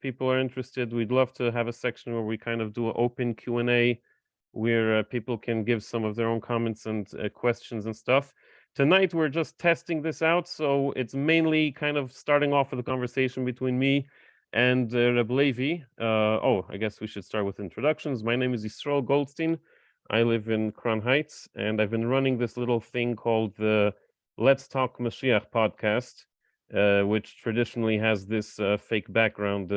people are interested, we'd love to have a section where we kind of do an open Q&A where people can give some of their own comments and questions and stuff. Tonight, we're just testing this out, so it's mainly kind of starting off with a conversation between me and Reb Levi. I guess we should start with introductions. My name is Elozor Goldstein. I live in Crown Heights, and I've been running this little thing called the Let's Talk Moshiach podcast, which traditionally has this fake background,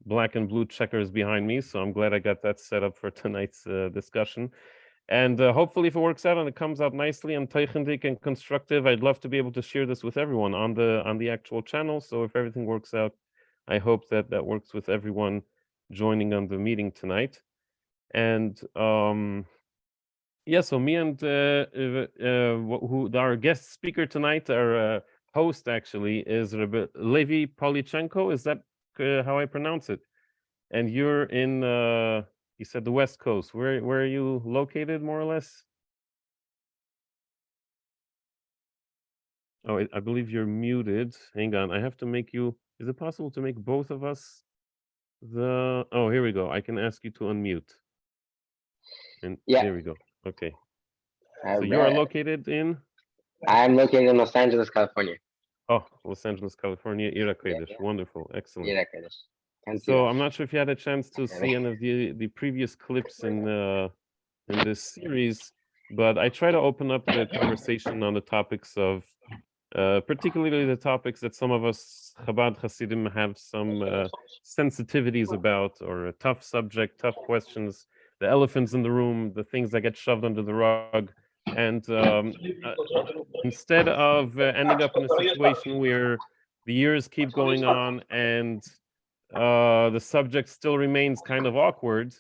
black and blue checkers behind me. So I'm glad I got that set up for tonight's discussion. And hopefully, if it works out and it comes out nicely and teichendik and constructive, I'd love to be able to share this with everyone on the actual channel. So if everything works out, I hope that that works with everyone joining on the meeting tonight. And so me and our guest speaker tonight, our host actually, is Levi Polichenco. Is that how I pronounce it? And you're in, you said the West Coast. Where are you located, more or less? Oh, I believe you're muted. Hang on, I have to make you. Is it possible to make both of us Oh, here we go. I can ask you to unmute. And there we go. Okay. So you are located in? I'm located in Los Angeles, California. Oh, Los Angeles, California, Ira Kodesh. Yeah. Wonderful, excellent. Ira Kodesh. So I'm not sure if you had a chance to see any of the previous clips in this series, but I try to open up the conversation on the topics of, particularly the topics that some of us Chabad Hasidim have some sensitivities about, or a tough subject, tough questions, the elephants in the room, the things that get shoved under the rug. And instead of ending up in a situation where the years keep going on and the subject still remains kind of awkward,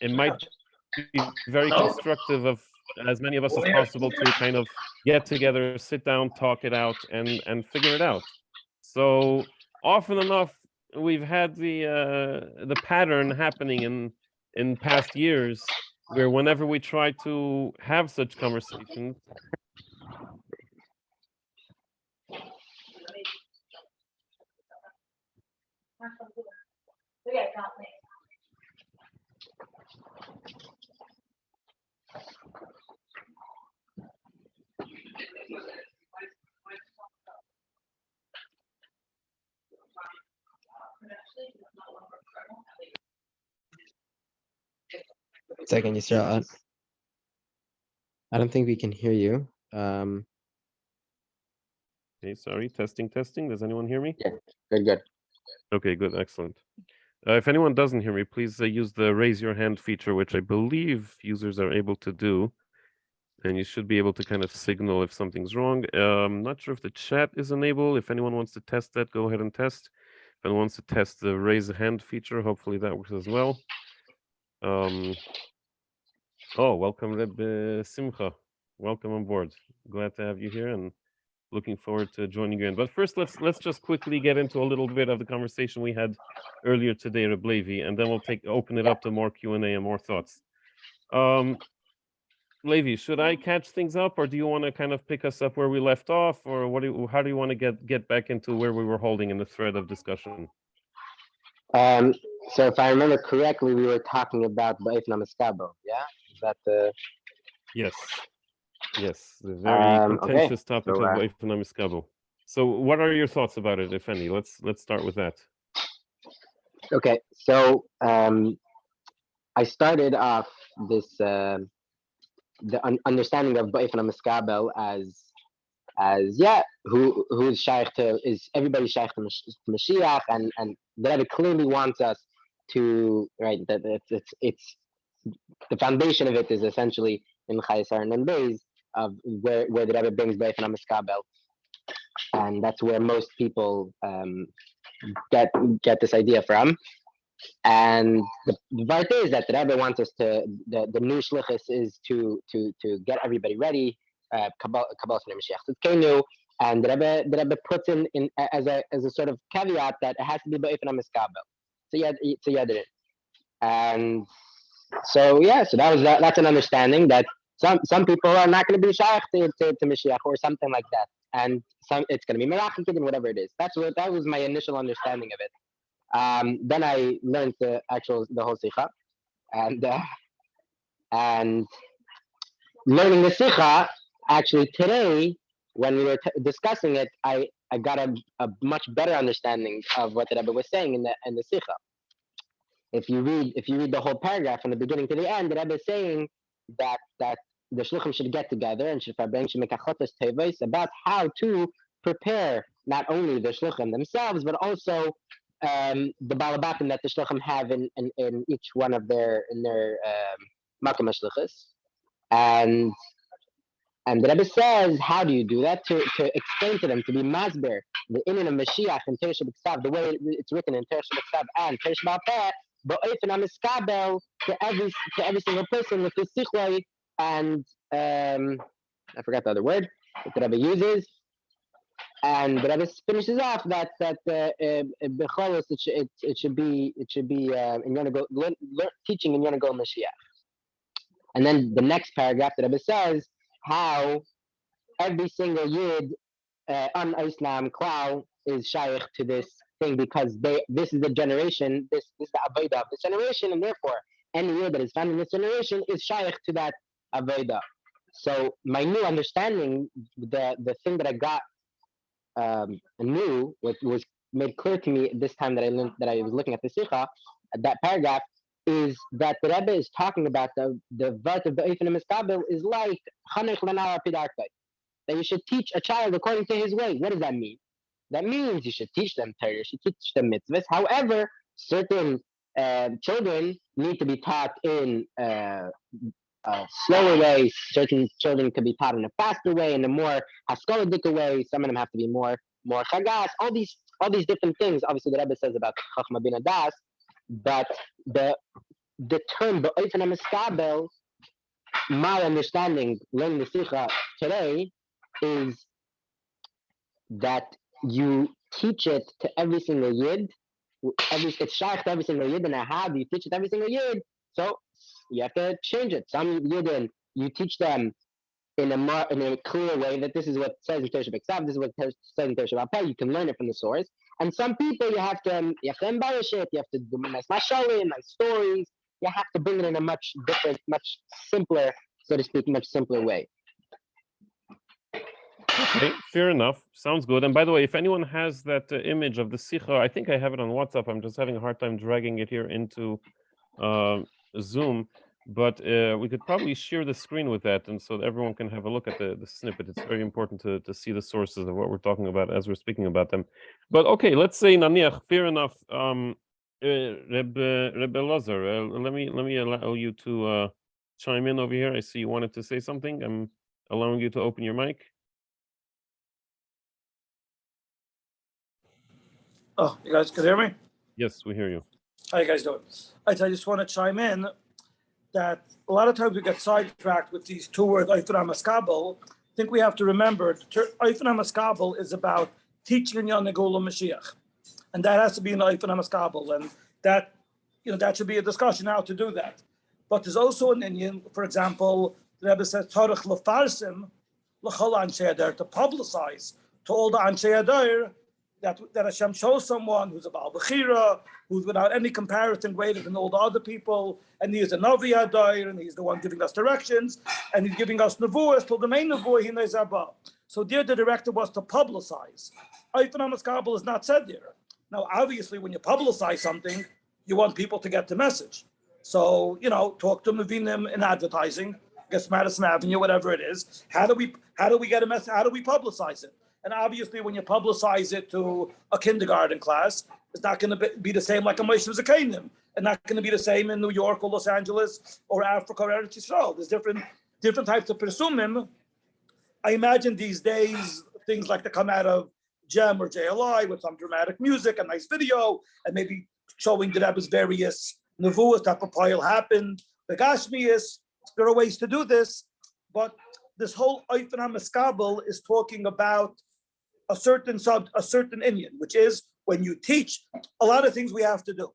it might be very constructive of as many of us as possible to kind of get together, sit down, talk it out, and figure it out. So often enough, we've had the pattern happening in past years, where whenever we try to have such conversations, Second, Yisrael. I don't think we can hear you. Okay, sorry, testing. Does anyone hear me? Yeah, good. Okay, good, excellent. If anyone doesn't hear me, please use the raise your hand feature, which I believe users are able to do. And you should be able to kind of signal if something's wrong. I'm not sure if the chat is enabled. If anyone wants to test that, go ahead and test. If anyone wants to test the raise a hand feature, hopefully that works as well. Welcome, Reb Simcha. Welcome on board. Glad to have you here and looking forward to joining you in. But first, let's just quickly get into a little bit of the conversation we had earlier today, Reb Levi, and then we'll open it up to more Q&A and more thoughts. Levi, should I catch things up, or do you want to kind of pick us up where we left off, or how do you want to get back into where we were holding in the thread of discussion? So if I remember correctly, we were talking about Ba'if Namaskabo, yeah? Is that the... Yes, the very contentious topic of Ba'if Namaskabo. So what are your thoughts about it, if any? Let's start with that. Okay, so I started off this the understanding of Ba'if Namaskabo as who's shaykh to, is everybody shaykh to Moshiach, and the Rebbe clearly wants us to, right, that it's the foundation of it is essentially in Chayesar and Beis of where the Rebbe brings Ba'if Namaskabo, and that's where most people get this idea from. And the part is that the Rebbe wants us to, the new shlichus is to get everybody ready, Kabbalah Mashiach Tzidkenu, and the Rebbe puts in as a sort of caveat that it has to be Ba'if Namaskabo. So Yadrin. And so that's an understanding that some people are not going to be shaykh to Mashiach or something like that, and it's going to be Merachim and whatever it is. That was my initial understanding of it. Then I learned the whole Sikha, and learning the Sikha. Actually, today when we were discussing it, I got a much better understanding of what the Rebbe was saying in the Sikha. If you read the whole paragraph from the beginning to the end, the Rebbe is saying that the shluchim should get together and should make achotos tevos about how to prepare not only the shluchim themselves but also the balabatim that the shluchim have in each one of their makom hashluchos. And the Rebbe says, how do you do that? To explain to them, to be masber, the inyan of Moshiach and Teresh B'Ksav, the way it's written in Teresh B'Ksav and Teresh B'Alpeh, but if I'm iskabel to every single person with his sichloi, and I forgot the other word that the Rebbe uses, and the Rebbe finishes off that becholos it should be in Yonagol teaching in Yonagol Mashiach. And then the next paragraph, the Rebbe says how every single yid on Islam Klau is shaykh to this thing because this is the generation, this is the avodah of this generation, and therefore any yid that is found in this generation is shaykh to that avodah. So my new understanding, the thing that I got new, what was made clear to me this time that I learned, that I was looking at the Sikha, that paragraph, is that the Rebbe is talking about the vart of the Eifin and Miskabel is like Chanech Lanara Pidarkai, that you should teach a child according to his way. What does that mean? That means you should teach them Torah, you should teach them mitzvahs. However, certain children need to be taught in a slower way. Certain children could be taught in a faster way, in a more haskoladik way. Some of them have to be more chagas. All these different things. Obviously, the Rebbe says about Chachma bin Adas, but the term Ba'ofen HaMiskabel, my understanding, learning the Sikha today, is that you teach it to every single yid. It's shaykh to every single yid, and how do you teach it to every single yid? So you have to change it. Some yidden, you teach them in a clear way that this is what says in Teresh B'Ksav, this is what says in Teresh B'Alpeh. You can learn it from the source. And some people you have to embellish it. You have to do nice mashalim, nice stories. You have to bring it in a much different, much simpler, so to speak, much simpler way. Okay, fair enough. Sounds good. And by the way, if anyone has that image of the Sikha, I think I have it on WhatsApp. I'm just having a hard time dragging it here into Zoom. But we could probably share the screen with that, and so that everyone can have a look at the snippet. It's very important to see the sources of what we're talking about as we're speaking about them. But okay, let's say Naniach, fair enough. Rebbe Elozor, let me allow you to chime in over here. I see you wanted to say something. I'm allowing you to open your mic. Oh, you guys can hear me? Yes, we hear you. How you guys doing? I just want to chime in that a lot of times we get sidetracked with these two words, Eifin HaMiskabel. I think we have to remember, Eifin HaMiskabel is about teaching in Yonagol Mashiach. And that has to be in Eifin HaMiskabel. And that, that should be a discussion how to do that. But there's also an Indian, for example, the Rebbe says, Tzarech lefarsim l'chol Anshe Adair, to publicize to all the Anshe Adair that Hashem shows someone who's a Baal Bechira, who's without any comparison greater than all the other people, and he is a Navi Adair, and he's the one giving us directions, and he's giving us Nevuas till the main Nevuah, he knows about. So there the directive was to publicize. Eifin HaMiskabel is not said there. Now, obviously, when you publicize something, you want people to get the message. So, talk to Mevinim in advertising, I guess Madison Avenue, whatever it is. How do we get a message? How do we publicize it? And obviously, when you publicize it to a kindergarten class, it's not going to be the same like a Moshe Yehuda, and not going to be the same in New York or Los Angeles or Africa or Eretz Yisrael. There's different types of persumim. I imagine these days things like to come out of Gem or JLI with some dramatic music, a nice video, and maybe showing the Rebbe's various nevuas that Papayil happened, the Gashmias. There are ways to do this, but this whole Eifin HaMiskabel is talking about a certain Indian, which is when you teach a lot of things we have to do.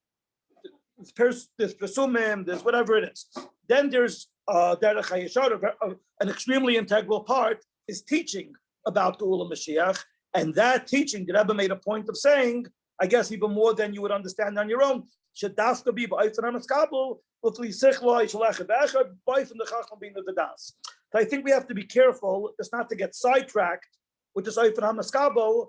There's Pesumim, there's whatever it is. Then there's Derech HaYeshar, an extremely integral part is teaching about Geula Mashiach, and that teaching, the Rebbe made a point of saying, I guess even more than you would understand on your own, should dafka be ba'ayfan hamaskabel, l'tli sichloi shalachet echad, ba'ayfan the chacham being the das. So I think we have to be careful just not to get sidetracked with this ayfan hamaskabel,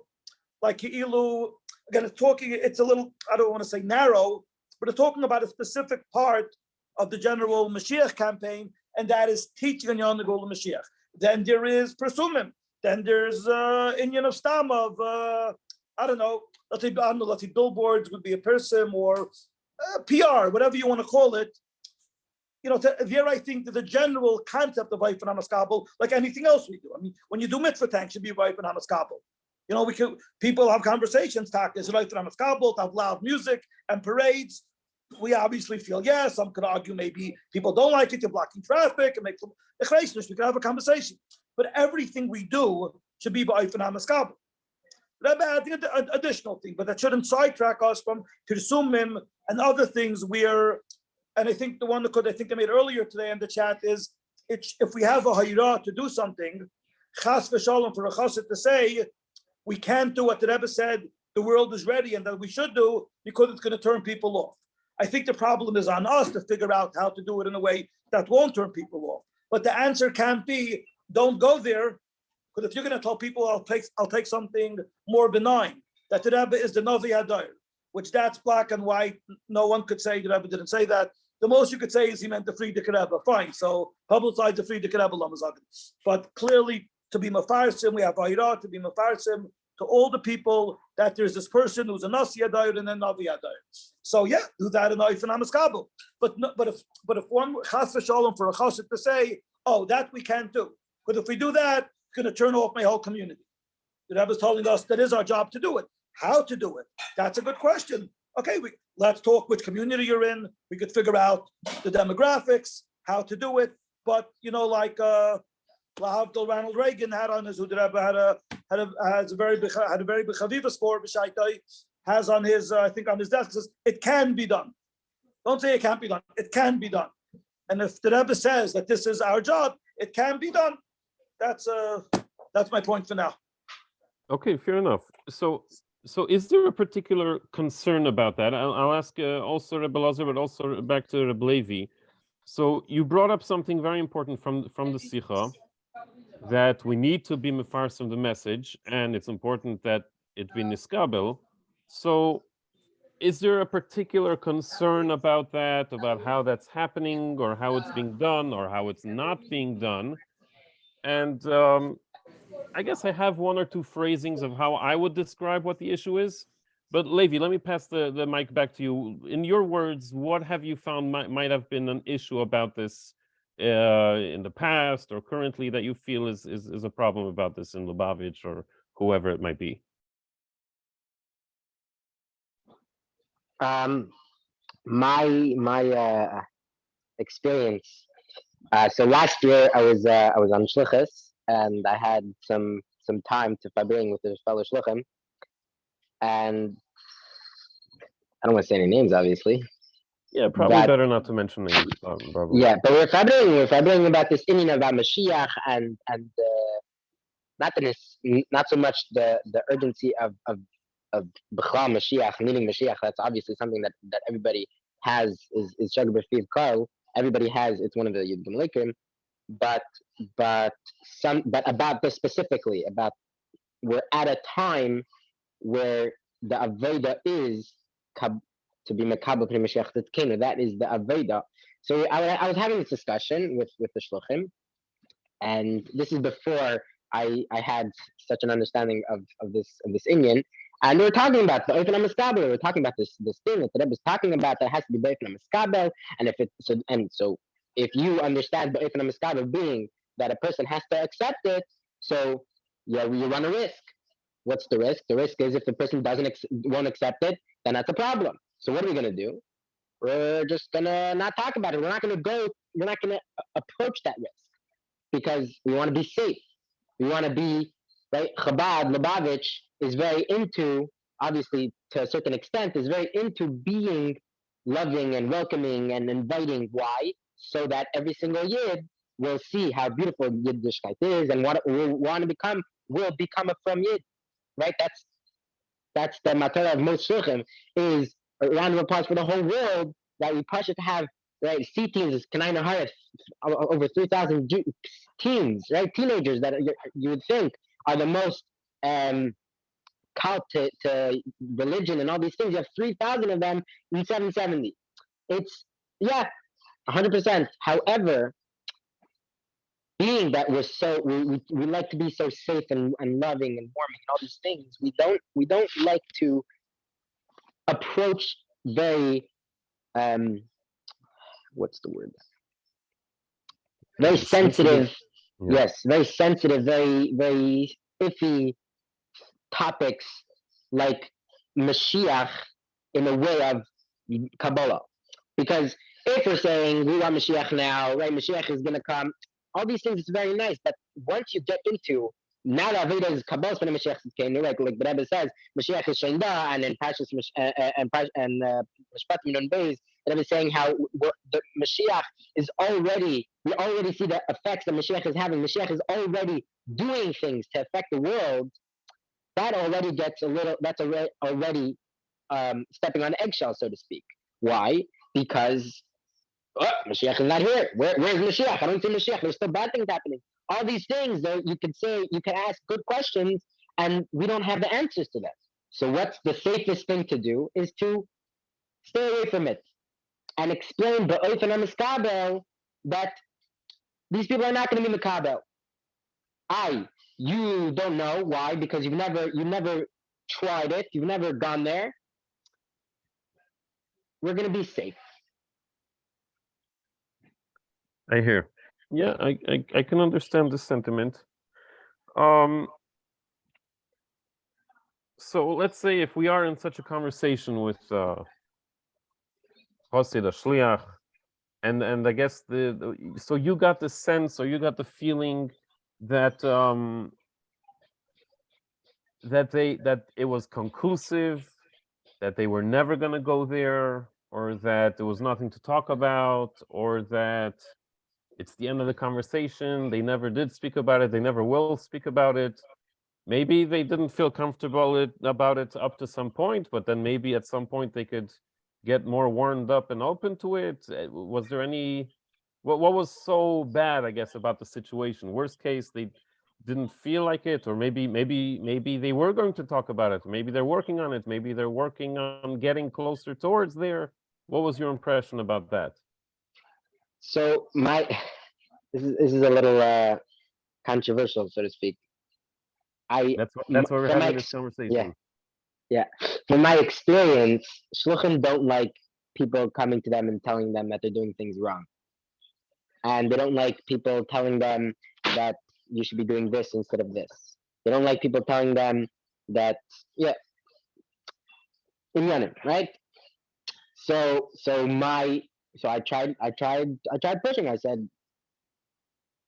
like Ilu, again, it's a little, I don't want to say narrow, but it's talking about a specific part of the general Mashiach campaign, and that is teaching on Yom Nagol Mashiach. Then there is Presumim. Then there's Inyan of Stam of, I don't know, let's say billboards would be a person, or PR, whatever you want to call it. You know, there I think that the general concept of Vaif and Hamaskabel, like anything else we do. I mean, when you do mitzvah tank, should be Vaif and Hamaskabel. You know, people have conversations, talk, is it Vaif and Hamaskabel, to have loud music and parades. We obviously feel, yes, some could argue maybe people don't like it, you're blocking traffic, and make them, we can have a conversation. But everything we do should be Vaif and Hamaskabel. I think an additional thing, but that shouldn't sidetrack us from Tirsumim and other things where, and I think the one that I think I made earlier today in the chat is, if we have a hayra to do something, chas v'shalom, for a chassid to say, we can't do what the Rebbe said, the world is ready and that we should do because it's going to turn people off. I think the problem is on us to figure out how to do it in a way that won't turn people off. But the answer can't be, don't go there, because if you're going to tell people, I'll take something more benign, that the Rebbe is the Novi Hadar, which that's black and white. No one could say the Rebbe didn't say that. The most you could say is he meant the Friedrich Rebbe. Fine, so publicize the Friedrich Rebbe Lamazagin. But clearly, to be Mefarsim, we have Vayra, to be Mefarsim to all the people that there's this person who's a Nasi Hadar and a Navi Hadar. So yeah, do that in Oif and Hamaskabel. But if one Chas v'Shalom for a Chassid to say, oh, that we can't do. But if we do that, it's going to turn off my whole community. The Rebbe is telling us that is our job to do it. How to do it? That's a good question. Okay, let's talk which community you're in. We could figure out the demographics, how to do it. But you know, like Lahavdil Ronald Reagan had on his, who the Rebbe had a very big chavivas for b'shaitai, has on his I think on his desk, says it can be done. Don't say it can't be done. It can be done. And if the Rebbe says that this is our job, it can be done. That's my point for now. Okay, fair enough. So is there a particular concern about that? I'll ask also Rebbe Elozor, but also back to Rebbe Levi. So you brought up something very important from the Simcha, that we need to be mefarsim the message, and it's important that it be niskabel. So is there a particular concern about that, about how that's happening, or how it's being done, or how it's not being done? And I guess I have one or two phrasings of how I would describe what the issue is. But Levi, let me pass the mic back to you. In your words, what have you found might have been an issue about this in the past or currently that you feel is a problem about this in Lubavitch or whoever it might be? My experience. So last year I was on shlichus and I had some time to fabring with his fellow shluchim, and I don't want to say any names, obviously. Yeah, probably better not to mention names. Probably. Yeah, but we're fabring about this inyan about Moshiach and not so much the urgency of B'chla Moshiach, needing Moshiach. That's obviously something that everybody has is Shag B'Fiv Kol. Everybody has, it's one of the Yud Gimlikim. But about this specifically, about we're at a time where the Aveda is to be Mekabel Pnei Mashiach Tzidkenu. That is the Aveda. So I was having this discussion with the Shluchim, and this is before I had such an understanding of this inyan. And we were talking about the Ofen HaMaskabel. We were talking about this thing that the Rebbe is talking about that has to be the Ofen HaMaskabel. And so if you understand the Ofen HaMaskabel being that a person has to accept it, so yeah, you run a risk. What's the risk? The risk is if the person won't accept it, then that's a problem. So what are we going to do? We're just going to not talk about it. We're not going to approach that risk because we want to be safe. We want to be, right? Chabad, Lubavitch is very into, obviously to a certain extent, is very into being loving and welcoming and inviting. Why? So that every single Yid will see how beautiful Yiddishkeit is and what it will become a from Yid, right? that's the matter of most shluchim, is a round of applause for the whole world that we push to have, right? C teams is Kanai Naharet, over 3,000 teens, right? Teenagers that you would think are the most cult to religion and all these things. You have 3,000 of them in 770. It's, yeah, 100%. However, being that we're so we like to be so safe and loving and warming and all these things, we don't like to approach very what's the word? Very sensitive. Yeah. Yes, very sensitive, very iffy topics like Moshiach in a way of Kabbalah. Because if we're saying we want Moshiach now, right, Moshiach is going to come, all these things is very nice, but once you get into, now that Aveda is Kabbalah when Moshiach came, like the Rebbe says, Moshiach is Shenda, and then Pashas and Mishpatim Nun Beis, the Rebbe is saying how the Moshiach is already, we already see the effects that Moshiach is having. Moshiach is already doing things to affect the world. That already gets a little, that's already stepping on eggshells, so to speak. Why? Because Mashiach is not here. Where's Mashiach? I don't see Mashiach. There's still bad things happening. All these things, though, you could ask good questions, and we don't have the answers to them. So what's the safest thing to do is to stay away from it and explain ba'ofen hamiskabel that these people are not going to be mikabel. You don't know why, because you've never tried it. You've never gone there. We're going to be safe. I hear. Yeah, I can understand the sentiment. So let's say if we are in such a conversation with Hosei the Shliach, and I guess so you got the sense, or you got the feeling that that it was conclusive, that they were never going to go there, or that there was nothing to talk about, or that it's the end of the conversation. They never did speak about it. They never will speak about it. Maybe they didn't feel comfortable about it up to some point, but then maybe at some point they could get more warmed up and open to it. Was there any, what was so bad, I guess, about the situation? Worst case, they didn't feel like it, or maybe they were going to talk about it. Maybe they're working on it. Maybe they're working on getting closer towards there. What was your impression about that? So this is a little controversial, so to speak. That's why we're having this conversation. Yeah. From my experience, shluchim don't like people coming to them and telling them that they're doing things wrong, and they don't like people telling them that you should be doing this instead of this. They don't like people telling them that right? So I tried pushing. I said,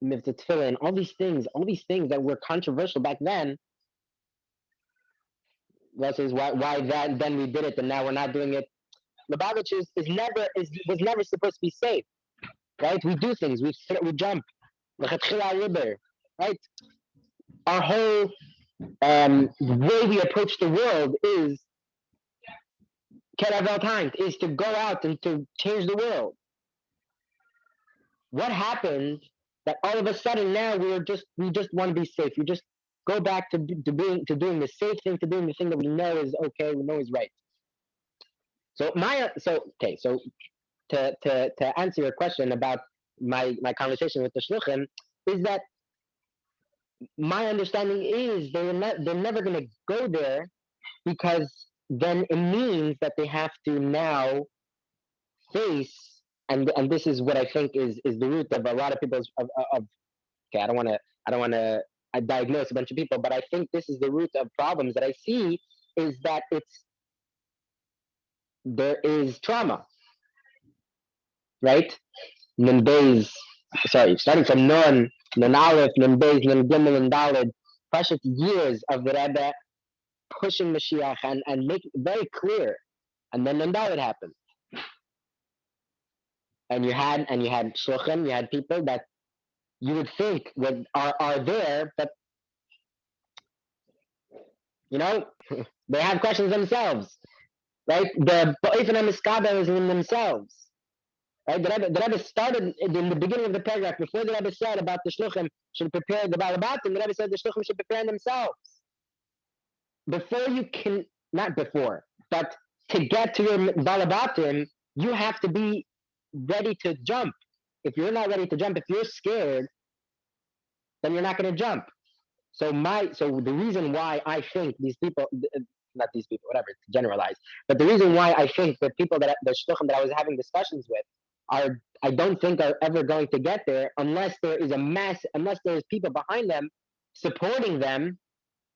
mitzvah tefillin, all these things that were controversial back then. That is why then we did it, and now we're not doing it. Lubavitch was never supposed to be safe, right? We do things, we jump, right? Our whole way we approach the world is is to go out and to change the world. What happened that all of a sudden now we just want to be safe? We just go back to doing the safe thing, to doing the thing that we know is okay, we know is right. So to answer your question about my conversation with the shluchim, is that my understanding is they're never going to go there, because then it means that they have to now face, and this is what I think is the root of a lot of people's of okay, I don't want to diagnose a bunch of people, but I think this is the root of problems that I see, is that there is trauma, right? Starting from Nun Aleph, Nun Beis, Nun Gimel, and Daled, precious years of the Rebbe pushing Mashiach and making it very clear, and then Nun Daled happened, and you had shluchim, you had people that you would think are there, but They have questions themselves, right? The Ba'if and Miskabel is in themselves. Right? The Rebbe started in the beginning of the paragraph, before the Rebbe said about the Shluchim should prepare the Balabatim, the Rebbe said the Shluchim should prepare themselves. Before you can, not before, but to get to your Balabatim, you have to be ready to jump. If you're not ready to jump, if you're scared, then you're not going to jump. So the reason why I think these people, not these people, whatever, it's generalized, but the reason why I think the people the shluchim that I was having discussions with I don't think are ever going to get there unless there is unless there's people behind them supporting them,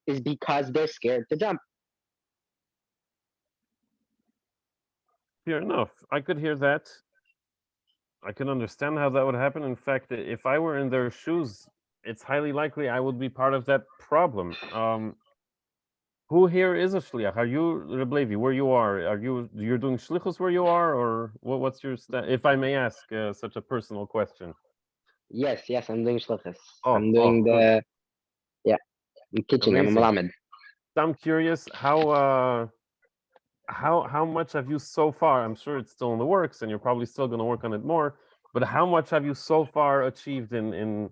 is because they're scared to jump. Fair enough. I could hear that. I can understand how that would happen. In fact, if I were in their shoes, it's highly likely I would be part of that problem. Who here is a shliach? Are you, Reb Levi, where you are? You're doing shlichus where you are, or what's your if I may ask such a personal question? Yes, I'm doing shlichus. Oh, I'm doing good. I'm teaching. Amazing. I'm a malamed. I'm curious how much have you so far? I'm sure it's still in the works, and you're probably still going to work on it more. But how much have you so far achieved in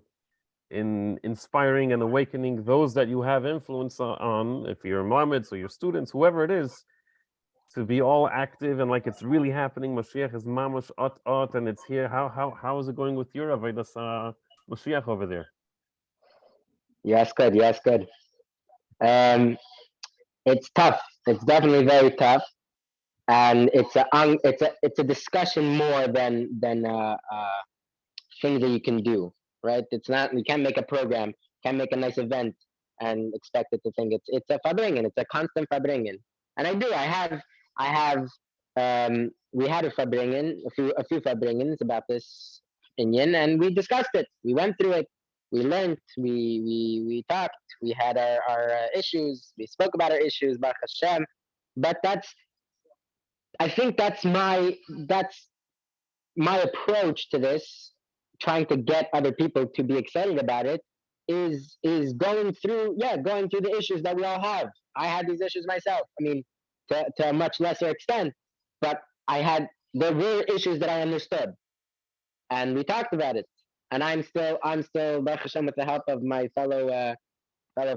inspiring and awakening those that you have influence on, if you're Mohammeds or your students, whoever it is, to be all active and like it's really happening? Moshiach is mamash ot, and it's here. How is it going with your avodas Moshiach over there? Yes, good. It's tough. It's definitely very tough, and it's a discussion more than things that you can do. Right? It's not. You can't make a program, can't make a nice event, and expect it to think it's a fabringen. It's a constant fabringen. And I have. We had a fabringen, a few fabringens about this inyan, and we discussed it. We went through it. We learned. We talked. We had our issues. We spoke about our issues, Baruch Hashem. But I think that's my approach to this, trying to get other people to be excited about it, is going through the issues that we all have. I had these issues myself. I mean, to a much lesser extent, but there were issues that I understood, and we talked about it. And I'm still Baruch Hashem, with the help of my fellow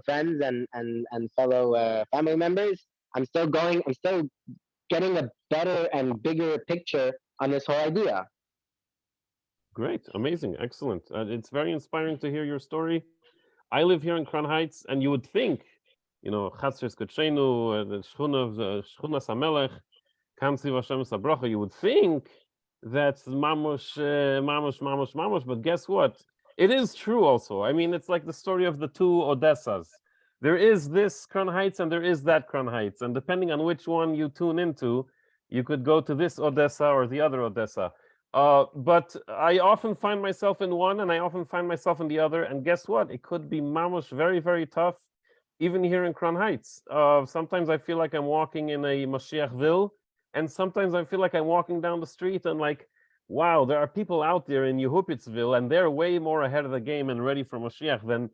friends and fellow family members, I'm still getting a better and bigger picture on this whole idea. Great, amazing, excellent. It's very inspiring to hear your story. I live here in Crown Heights, and you would think, Chatzres Kotshenu, the Shchunas HaMelech, Kamsi Vashem Sabrocha, you would think that's mamosh, but guess what? It is true also. I mean, it's like the story of the two Odessas. There is this Crown Heights and there is that Crown Heights, and depending on which one you tune into, you could go to this Odessa or the other Odessa. But I often find myself in one and I often find myself in the other, and guess what? It could be mamosh very, very tough, even here in Crown Heights. Sometimes I feel like I'm walking in a Moshiachville, and sometimes I feel like I'm walking down the street and like, wow, there are people out there in Yehupitzville, and they're way more ahead of the game and ready for Moshiach than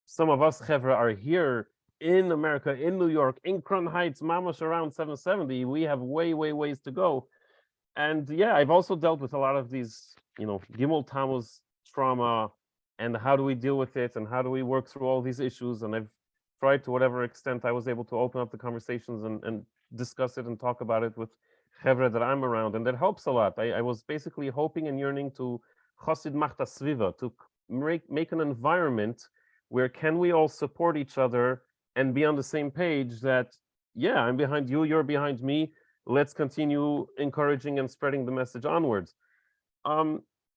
some of us Chevra are here in America, in New York, in Crown Heights, mamash around 770. We have way ways to go. And yeah, I've also dealt with a lot of these, Gimel Tammuz trauma, and how do we deal with it, and how do we work through all these issues. And I've tried to whatever extent I was able to open up the conversations and discuss it and talk about it with Chevra that I'm around, and that helps a lot. I was basically hoping and yearning to Chosid Machta Sviva, to make an environment where can we all support each other and be on the same page that, yeah, I'm behind you, you're behind me. Let's continue encouraging and spreading the message onwards.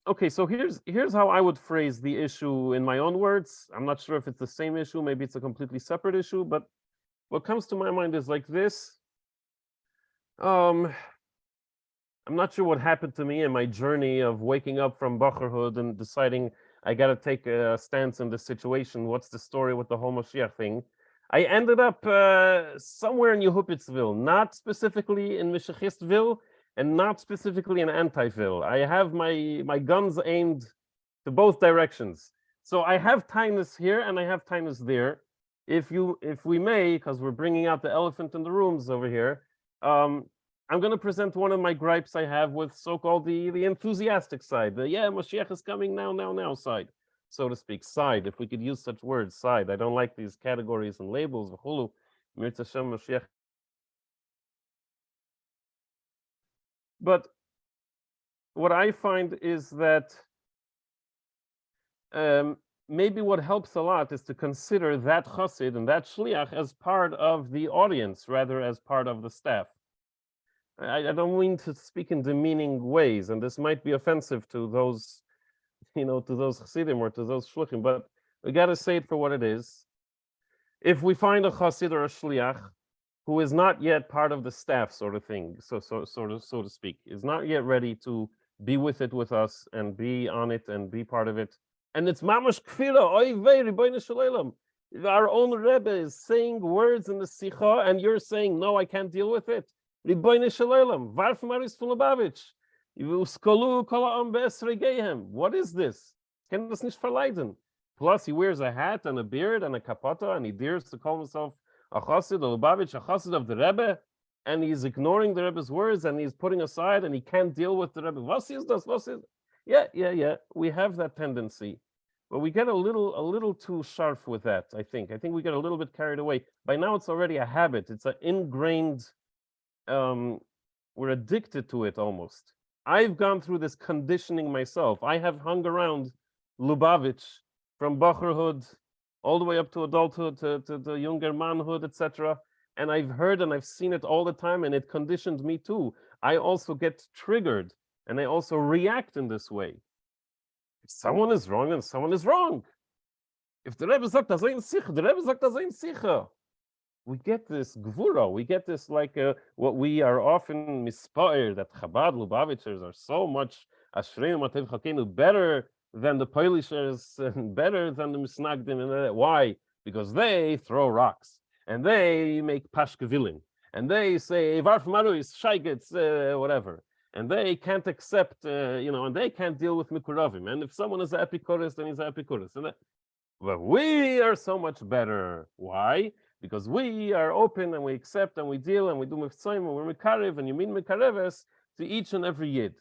Okay, so here's how I would phrase the issue in my own words. I'm not sure if it's the same issue, maybe it's a completely separate issue, but what comes to my mind is like this. I'm not sure what happened to me in my journey of waking up from Bacherhood and deciding I got to take a stance in this situation. What's the story with the whole Moshiach thing? I ended up somewhere in Yehupitzville, not specifically in Mishiachistville and not specifically in Antiville. I have my guns aimed to both directions. So I have tinus here and I have tinus there. if we may, because we're bringing out the elephant in the rooms over here, I'm going to present one of my gripes I have with so-called the enthusiastic side, the Moshiach is coming now side, so to speak, side, if we could use such words, side. I don't like these categories and labels. But what I find is that maybe what helps a lot is to consider that chassid and that shliach as part of the audience rather as part of the staff. I don't mean to speak in demeaning ways, and this might be offensive to those, to those chassidim or to those shluchim, but we got to say it for what it is. If we find a chassid or a shliach who is not yet part of the staff, sort of thing, so to speak, is not yet ready to be with it with us and be on it and be part of it, and it's mamash kfira, oy vey, Ribono shel Olam. Our own Rebbe is saying words in the Simcha, and you're saying, no, I can't deal with it. Ribono shel Olam, varf maris von Lubavitch. What is this? Can this nicht verleiden? Plus, he wears a hat and a beard and a kapota, and he dares to call himself a chassid, a Lubavitch, a chassid of the Rebbe, and he's ignoring the Rebbe's words, and he's putting aside, and he can't deal with the Rebbe. Was is das? Was is? Yeah. We have that tendency, but we get a little too sharp with that. I think we get a little bit carried away. By now, it's already a habit. It's an ingrained. We're addicted to it almost. I've gone through this conditioning myself. I have hung around Lubavitch from Bacherhood all the way up to adulthood, to the younger manhood, etc. And I've heard and I've seen it all the time, and it conditioned me too. I also get triggered, and I also react in this way. If someone is wrong, then someone is wrong. If the Rebbe sagt, das ein Simcha, the Rebbe sagt, das ein Simcha. We get this gvura, we get this like what we are often mispair, that Chabad Lubavitchers are so much Ashreinu Matev Chakenu, better than the Polishers and better than the Misnagdim. And why? Because they throw rocks and they make pashkevilim and they say Varf Maru is Shaigets, whatever, and they can't accept, and they can't deal with Mikuravim. And if someone is an Epicurus, then he's an Epicurus. But we are so much better. Why? Because we are open and we accept and we deal and we do miftzayim and we're mekarev and you mean mekareves to each and every yid.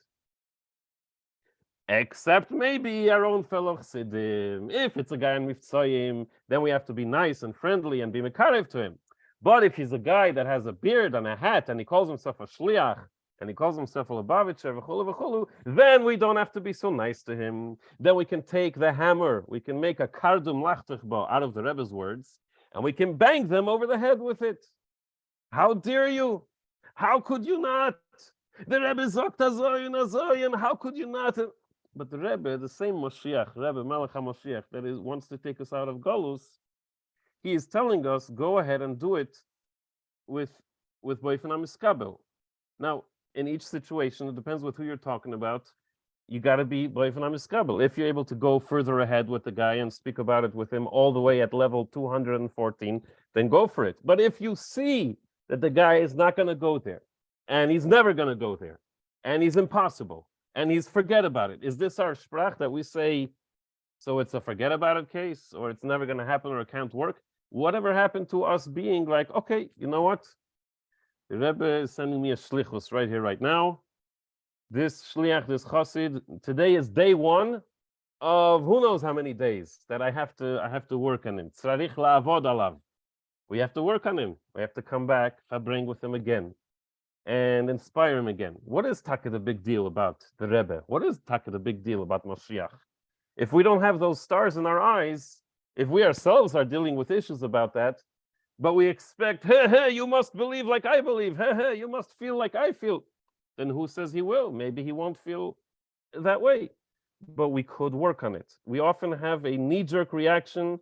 Except maybe our own fellow chassidim. If it's a guy in miftzayim, then we have to be nice and friendly and be mekarev to him. But if he's a guy that has a beard and a hat and he calls himself a shliach and he calls himself a Lubavitcher, v'chulu, then we don't have to be so nice to him. Then we can take the hammer, we can make a kardum lachtachba out of the Rebbe's words, and we can bang them over the head with it. How dare you? How could you not? The Rebbe sagt azoyin, how could you not? But the Rebbe, the same Moshiach, Rebbe Melech HaMoshiach, that wants to take us out of Golus, he is telling us, go ahead and do it with Boifen HaMiskabel. Now, in each situation, it depends with who you're talking about. You got to be Boifen HaMiskabel. If you're able to go further ahead with the guy and speak about it with him all the way at level 214, then go for it. But if you see that the guy is not going to go there, and he's never going to go there, and he's impossible, and he's forget about it, is this our sprach that we say, so it's a forget about it case, or it's never going to happen, or it can't work? Whatever happened to us being like, okay, you know what? The Rebbe is sending me a shlichus right here, right now. This shliach, this chassid, today is day one of who knows how many days that I have to work on him. Tzarich la'avod alav. We have to work on him. We have to come back, bring with him again, and inspire him again. What is taka the big deal about the Rebbe? What is taka the big deal about Moshiach? If we don't have those stars in our eyes, if we ourselves are dealing with issues about that, but we expect, hey, you must believe like I believe, hey, you must feel like I feel, then who says he will? Maybe he won't feel that way, but we could work on it. We often have a knee-jerk reaction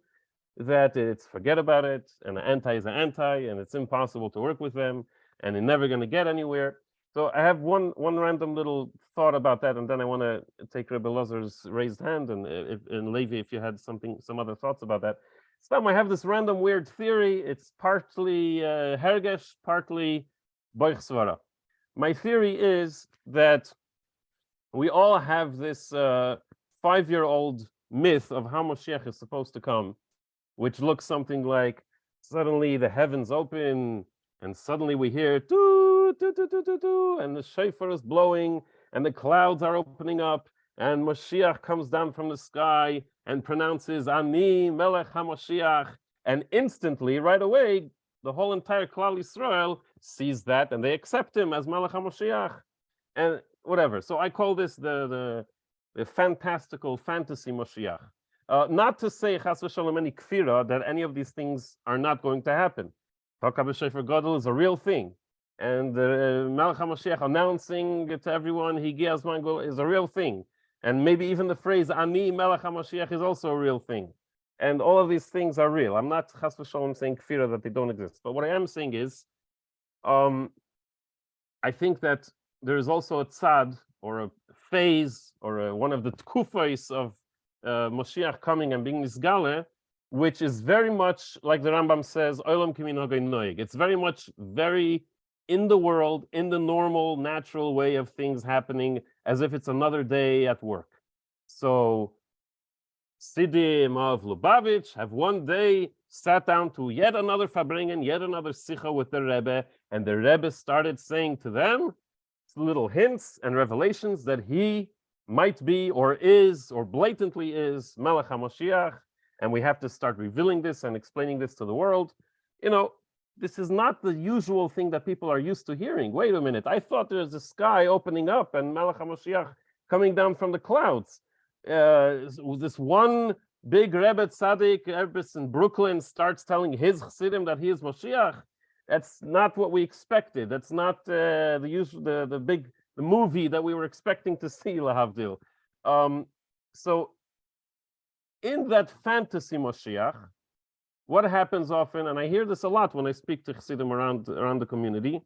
that it's forget about it, and an anti is an anti, and it's impossible to work with them, and they're never going to get anywhere. So I have one random little thought about that, and then I want to take Rebbe Elozor's raised hand, and Levi, if you had some other thoughts about that. I have this random weird theory. It's partly hergesh, partly boich svara. My theory is that we all have this 5-year-old myth of how Moshiach is supposed to come, which looks something like suddenly the heavens open, and suddenly we hear doo, doo, doo, doo, doo, doo, and the shofar is blowing, and the clouds are opening up, and Moshiach comes down from the sky and pronounces Ani Melech HaMoshiach, and instantly, right away, the whole entire Klal Yisrael sees that, and they accept him as Melech HaMoshiach, and whatever. So I call this the fantastical fantasy Moshiach. Not to say, chas v'shalom, any kfira, that any of these things are not going to happen. Taka b'Shefer Gadol is a real thing. And the Melech HaMashiach announcing it to everyone, Higi Azman Go, is a real thing. And maybe even the phrase, Ani Melech HaMashiach, is also a real thing. And all of these things are real. I'm not chas v'shalom saying kfira that they don't exist. But what I am saying is, I think that there is also a tzad, or a phase, or one of the tkufos of Moshiach coming and being nisgale, which is very much like the Rambam says, Olam Kimin Hagoy Noig. It's very much in the world, in the normal, natural way of things happening, as if it's another day at work. So, Sidim of Lubavitch have one day sat down to yet another Fabringen, yet another Sicha with the Rebbe, and the Rebbe started saying to them little hints and revelations that he might be, or is, or blatantly is Melech HaMoshiach, and we have to start revealing this and explaining this to the world. You know, this is not the usual thing that people are used to hearing. Wait a minute, I thought there's a sky opening up and Melech HaMoshiach coming down from the clouds. This one big Rebbe Tzaddik, Erbis in Brooklyn, starts telling his Chassidim that he is Moshiach. That's not what we expected. That's not the movie that we were expecting to see, lahavdil. So in that fantasy Moshiach, what happens often, and I hear this a lot when I speak to Chassidim around the community.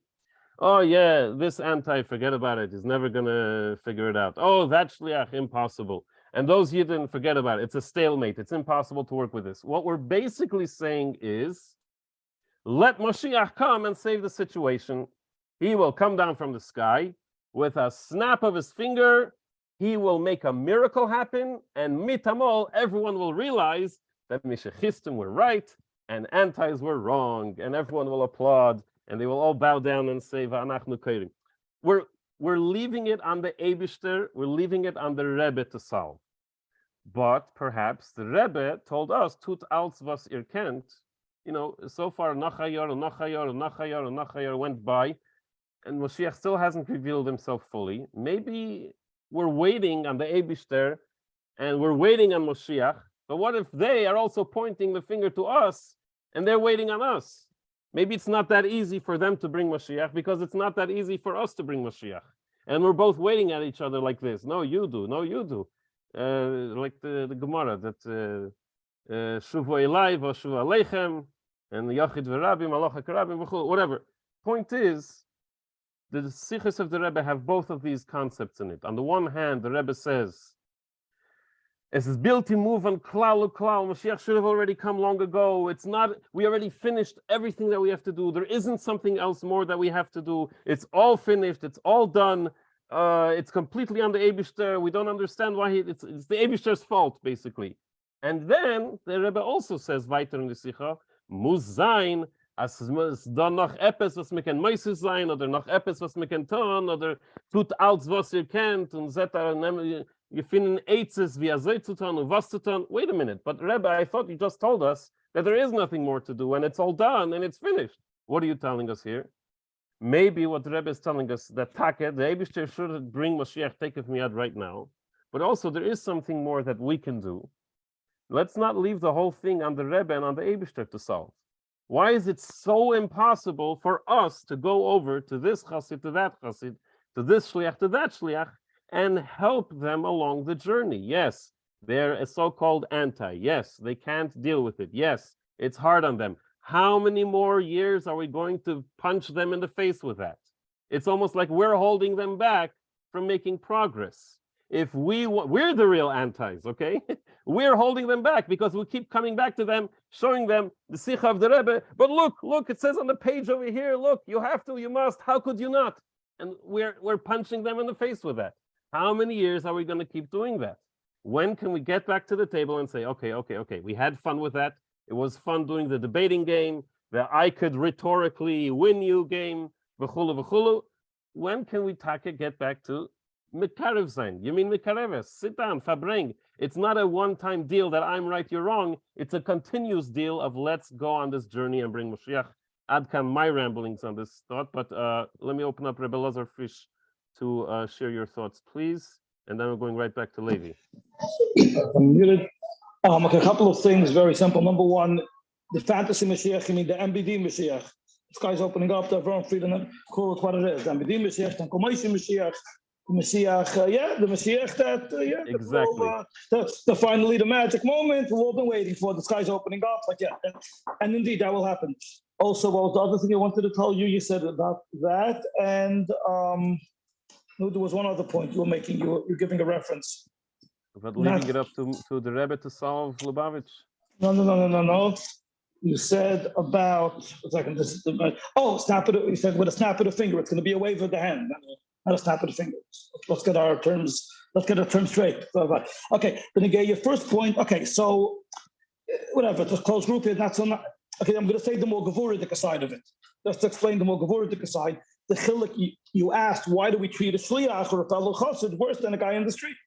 Oh yeah, this anti, forget about it. He's never gonna figure it out. Oh, that shliach, impossible. And those Yidden, forget about it. It's a stalemate. It's impossible to work with this. What we're basically saying is, let Moshiach come and save the situation. He will come down from the sky with a snap of his finger. He will make a miracle happen, and mitamol, everyone will realize that Mishachistim were right and antis were wrong, and everyone will applaud, and they will all bow down and say, Va'anachnu keirim. We're leaving it on the Eibishter, we're leaving it on the Rebbe to solve. But perhaps the Rebbe told us, tut als was ihr kennt. You know, so far Nachayar went by, and Moshiach still hasn't revealed himself fully. Maybe we're waiting on the Eibishter, and we're waiting on Moshiach. But what if they are also pointing the finger to us, and they're waiting on us? Maybe it's not that easy for them to bring Moshiach, because it's not that easy for us to bring Moshiach. And we're both waiting at each other like this. No, you do. No, you do. Like the Gemara that Shuvu Elai v'Shuvu Aleichem, and Yachid v'Rabim, Alocha Karabim, whatever. Point is, the Sichos of the Rebbe have both of these concepts in it. On the one hand, the Rebbe says, es is bilti move on klal. Mashiach should have already come long ago. It's not, we already finished everything that we have to do. There isn't something else more that we have to do. It's all finished. It's all done. It's completely on the Eibishter. We don't understand why it's the Eibishter's fault, basically. And then the Rebbe also says, weiter in the Sicha, muss sein, as da noch etwas, was man kann Meises sein, oder noch etwas, was man kann tun, oder tut alles, was ihr kennt, und you finden Eitzes, wie soll zu tun, und was zu tun. Wait a minute, but Rebbe, I thought you just told us that there is nothing more to do, and it's all done, and it's finished. What are you telling us here? Maybe what the Rebbe is telling us, that Take, the Eibishter should bring Moshiach Takef Miyad right now, but also there is something more that we can do. Let's not leave the whole thing on the Rebbe and on the Eibishter to solve. Why is it so impossible for us to go over to this chassid, to that chassid, to this shliach, to that shliach, and help them along the journey? Yes, they're a so-called anti. Yes, they can't deal with it. Yes, it's hard on them. How many more years are we going to punch them in the face with that? It's almost like we're holding them back from making progress. If we're the real antis, okay? We're holding them back because we keep coming back to them, showing them the Sicha of the Rebbe. But look, it says on the page over here, look, you have to, you must, how could you not? And we're punching them in the face with that. How many years are we going to keep doing that? When can we get back to the table and say, okay, we had fun with that. It was fun doing the debating game. the I could rhetorically win you game, v'chulu v'chulu. When can we get back to Mikarev sein? You mean Mikareves? Sit down, Fabring. It's not a one-time deal that I'm right, you're wrong. It's a continuous deal of let's go on this journey and bring Moshiach. Adkan, my ramblings on this thought, but let me open up Rebbe Elozor Fisch to share your thoughts, please. And then we're going right back to Levi. I'm muted. Okay, a couple of things, very simple. Number one, the fantasy Mashiach, you mean the MBD Mashiach. The sky's opening up, the Avram Frieden, call it what it is. The MBD Mashiach, the Komaisi Mashiach, the Mashiach, the Mashiach that, Exactly. The finally the magic moment we've all been waiting for. The sky's opening up, and indeed that will happen. Also, what was the other thing I wanted to tell you? You said about that, and there was one other point you were making. You're giving a reference. But leaving it up to the Rebbe to solve Lubavitch. No. You said about snap it. You said with a snap of the finger, it's going to be a wave of the hand, not a snap of the finger. Let's get our terms straight. Okay, then again, your first point. Okay, so whatever. It's a closed group here. Not so. Okay, I'm going to say the more Gevuridik side of it. Just to explain the more Gevuridik side. The chiluk you asked, why do we treat a shliach or a fellow chassid worse than a guy in the street?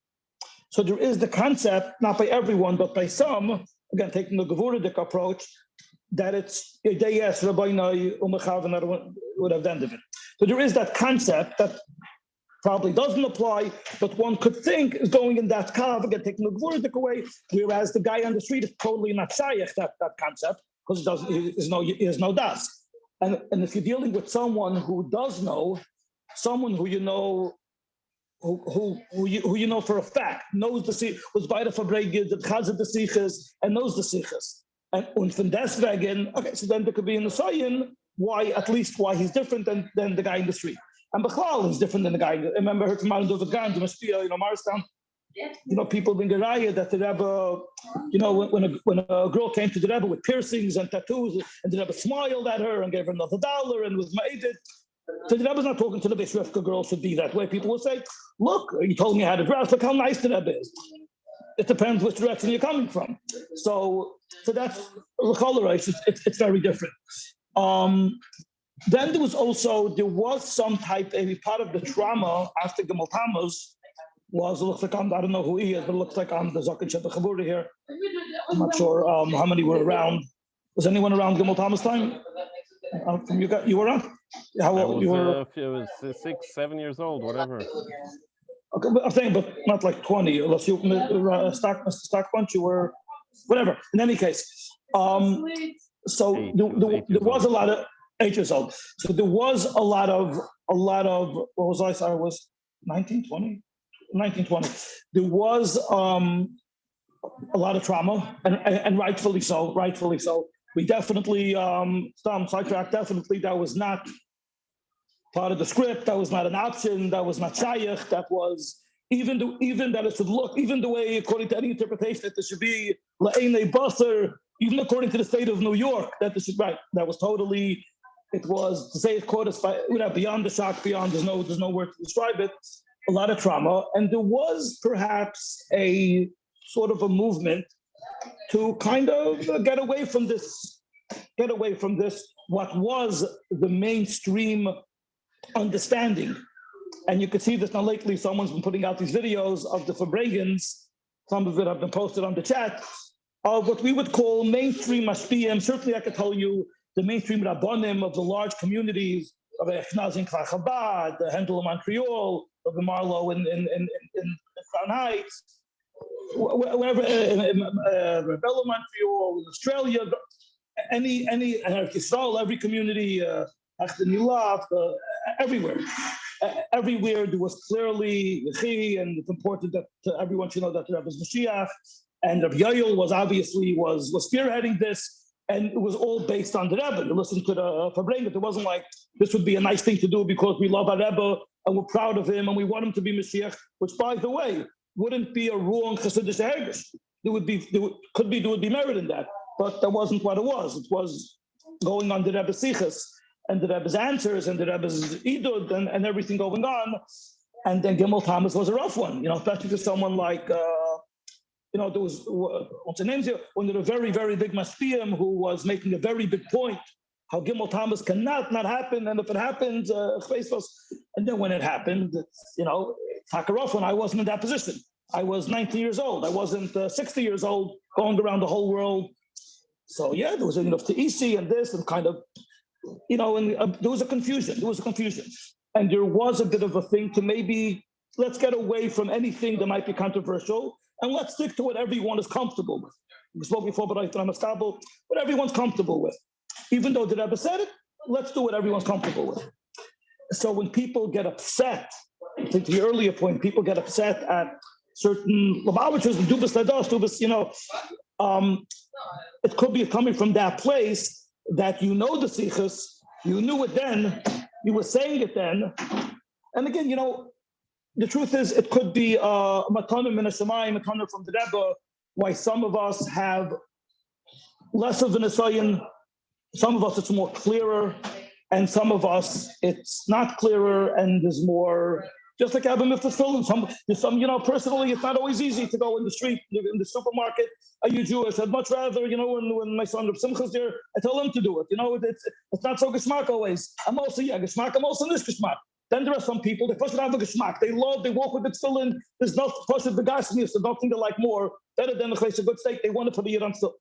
So there is the concept, not by everyone, but by some, again, taking the Gevuridik approach, that it's yes, Rabbeinu Umechav, and that would have ended it. So there is that concept that probably doesn't apply, but one could think is going in that kav, again, taking the Gevuridik away, whereas the guy on the street is totally not shaykh, that concept, because he has no das. And if you're dealing with someone who does know, someone who you know, who you know for a fact, knows the was by the Fabregid, the Chazad the Sichas, and knows the Sichas. And from deswegen, okay, so then there could be in the Sayin why he's different than the guy in the street. And Bechlal is different than the guy. I remember heard from Alan David Gan, the Mashpia, Marstown, people in Geraya that the Rebbe, when a girl came to the Rebbe with piercings and tattoos, and the Rebbe smiled at her and gave her another $1 and was ma'ated. So the Rebbe's not talking to the Bishvefka girl should be that way. People will say, look, you told me how to dress, look how nice the Rebbe is. It depends which direction you're coming from. So that's it's very different. Then there was some type, maybe part of the trauma after Gimel Tammuz was, it looks like I don't know who he is, but it looks like I'm the Zakin Sheba Chaburi here. I'm not sure how many were around. Was anyone around Gimel Tammuz time? You were around? How old you were? I was 6, 7 years old, whatever. Okay, but I'm saying, but not like 20, unless you stock bunch, you were whatever. In any case, so there was a lot of 8 years old. So there was a lot of what was I was 1920. There was a lot of trauma, and rightfully so. We definitely sidetrack. Definitely, that was not part of the script. That was not an option. That was not shaykh. That was even that it should look, even the way, according to any interpretation, that there should be la'enei basar, even according to the state of New York, that this is right. That was totally. It was, to say it caught us by, beyond the shock, there's no word to describe it. A lot of trauma, and there was perhaps a sort of a movement to kind of get away from this. What was the mainstream understanding, and you can see this now lately. Someone's been putting out these videos of the Fabregans. Some of it have been posted on the chat of what we would call mainstream mashpiyim. Certainly, I could tell you the mainstream rabbanim of the large communities of Echnaz in Kfar Chabad, the Hendel in Montreal, of the Marlowe in Crown Heights, wherever, Rebel in Montreal, in Australia, any Israel, every community, everywhere. Everywhere there was clearly and it's important that everyone should know that the Rebbe is Moshiach, and Rabbi Yoel was obviously spearheading this. And it was all based on the Rebbe. You listen to the Fabrenga. It wasn't like this would be a nice thing to do because we love our Rebbe and we're proud of him and we want him to be Mashiach, which, by the way, wouldn't be a wrong Chassidish Hergish. There would be merit in that, but that wasn't what it was. It was going on the Rebbe's Sichas and the Rebbe's answers and the Rebbe's Idud and everything going on. And then Gimel Tammuz was a rough one, especially for someone like. There was, what's the name here? One of the very, very big Maspiyim who was making a very big point how Gimel Tammuz cannot not happen, and if it happens, and then when it happened, Takarov, when I wasn't in that position. I was 19 years old. I wasn't 60 years old, going around the whole world. So yeah, there was enough to EC and this and kind of, and there was a confusion. And there was a bit of a thing to maybe let's get away from anything that might be controversial and let's stick to what everyone is comfortable with. We spoke before, but what everyone's comfortable with. Even though the Rebbe said it, let's do what everyone's comfortable with. So when people get upset, I think the earlier point, people get upset at certain Lubavitchers, Dubas Lados, it could be coming from that place that the Sichos, you knew it then, you were saying it then. And again, the truth is it could be Hatomim in a Shemayim, Hatomim from the Rebbe, why some of us have less of an Esayin, some of us it's more clearer, and some of us it's not clearer and there's more. Just like Abba Mifta's film, personally, it's not always easy to go in the street, in the supermarket. Are you Jewish? I'd much rather, when my son Simcha's there, I tell him to do it. It's not so geschmack always. I'm also, geschmack, I'm also this geschmack. Then there are some people, they first have a geschmack. They walk with it still in. There's no, first the gasness, there's nothing they like more. Better than a good steak, they want to put it on still.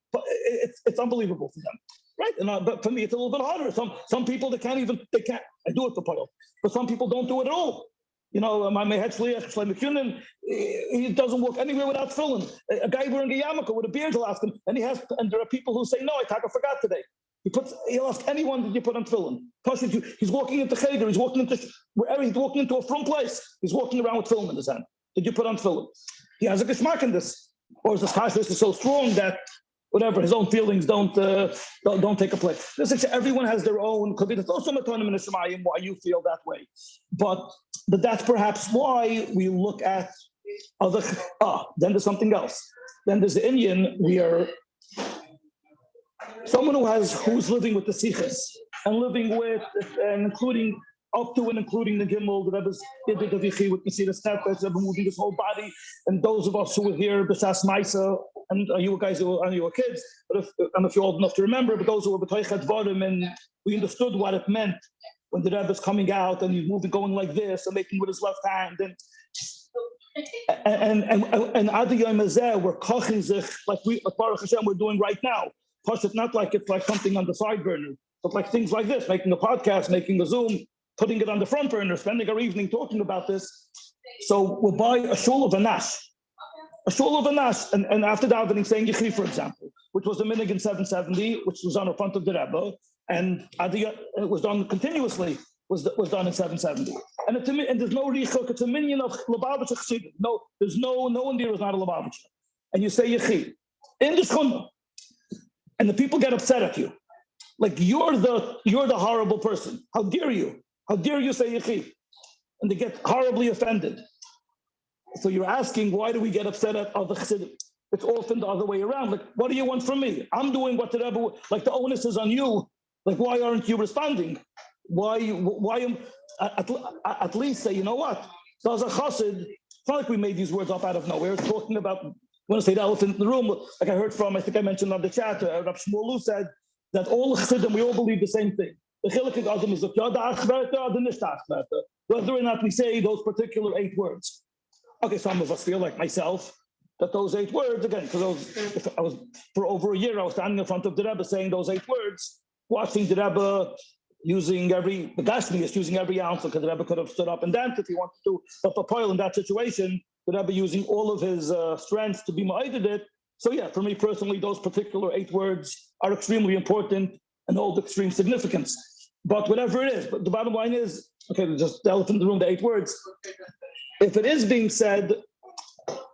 It's unbelievable for them. Right? But for me, it's a little bit harder. Some people, they can't. I do it for Payal. But some people don't do it at all. My head shliach, Shlomo McCunin, he doesn't walk anywhere without tefillin. A guy wearing a yarmulke with a beard will ask him, and there are people who say, no, I forgot today. He'll ask anyone that you put on tefillin. He's walking into cheder, he's walking into a front place, he's walking around with tefillin in his hand. Did you put on tefillin? He has a geschmack in this. Or is this kashrus is so strong that whatever, his own feelings don't take a place. Everyone has their own, could be there's also Hatomim in the Shemayim why you feel that way. But that's perhaps why we look at other, then there's something else. Then there's the Indian, someone who's living with the Sichos and living with, and including up to and including the Gimel, the Rebbe's Yiddish with Mesiras Nefesh, Rebbe moving his whole body, and those of us who were here, B'Shas Maisa, and you guys who were kids, but if you're old enough to remember, but those who were B'Toichet Dvarim, and we understood what it meant when the Rebbe's coming out and he's moving, going like this, and making with his left hand, and Adi Yom Hazeh, we're koching zich, like Baruch Hashem, we're doing right now. Plus, it's not like it's like something on the side burner, but like things like this, making a podcast, making a Zoom, putting it on the front burner, spending our evening talking about this. So we'll buy a shul of Anash, and after davening saying Yechi, for example, which was a minig in 770, which was on the front of the Rebbe, and it was done continuously, was done in 770. And there's no richuk, it's a minion of Lubavitcher Chassidut. No, there's no one there is not a Lubavitcher. And you say Yechi in the Shchuna, and the people get upset at you. Like you're the horrible person. How dare you? How dare you say Yechi? And they get horribly offended. So you're asking, why do we get upset at other Chassidim? It's often the other way around. Like, what do you want from me? I'm doing what the Rebbe, like the onus is on you. Like, why aren't you responding? Why am, at least say, you know what? So as a chassid, it's not like we made these words up out of nowhere. It's talking about, when I say the elephant in the room, like I heard from, I think I mentioned on the chat, Rav Shmuel said that all Chassidim, we all believe the same thing. The chilek in Adam is the whether or not we say those particular 8 words. Okay, some of us feel like myself, that those 8 words, again, because I was for over a year, I was standing in front of the Rebbe saying those 8 words, watching the Rebbe using the Gashmias using every ounce, because the Rebbe could have stood up and danced if he wanted to, but for Poil in that situation, the Rebbe using all of his strength to be ma'ided it. So yeah, for me personally, those particular 8 words are extremely important and hold extreme significance. But whatever it is, but the bottom line is, okay, just the elephant in the room, the 8 words. If it is being said,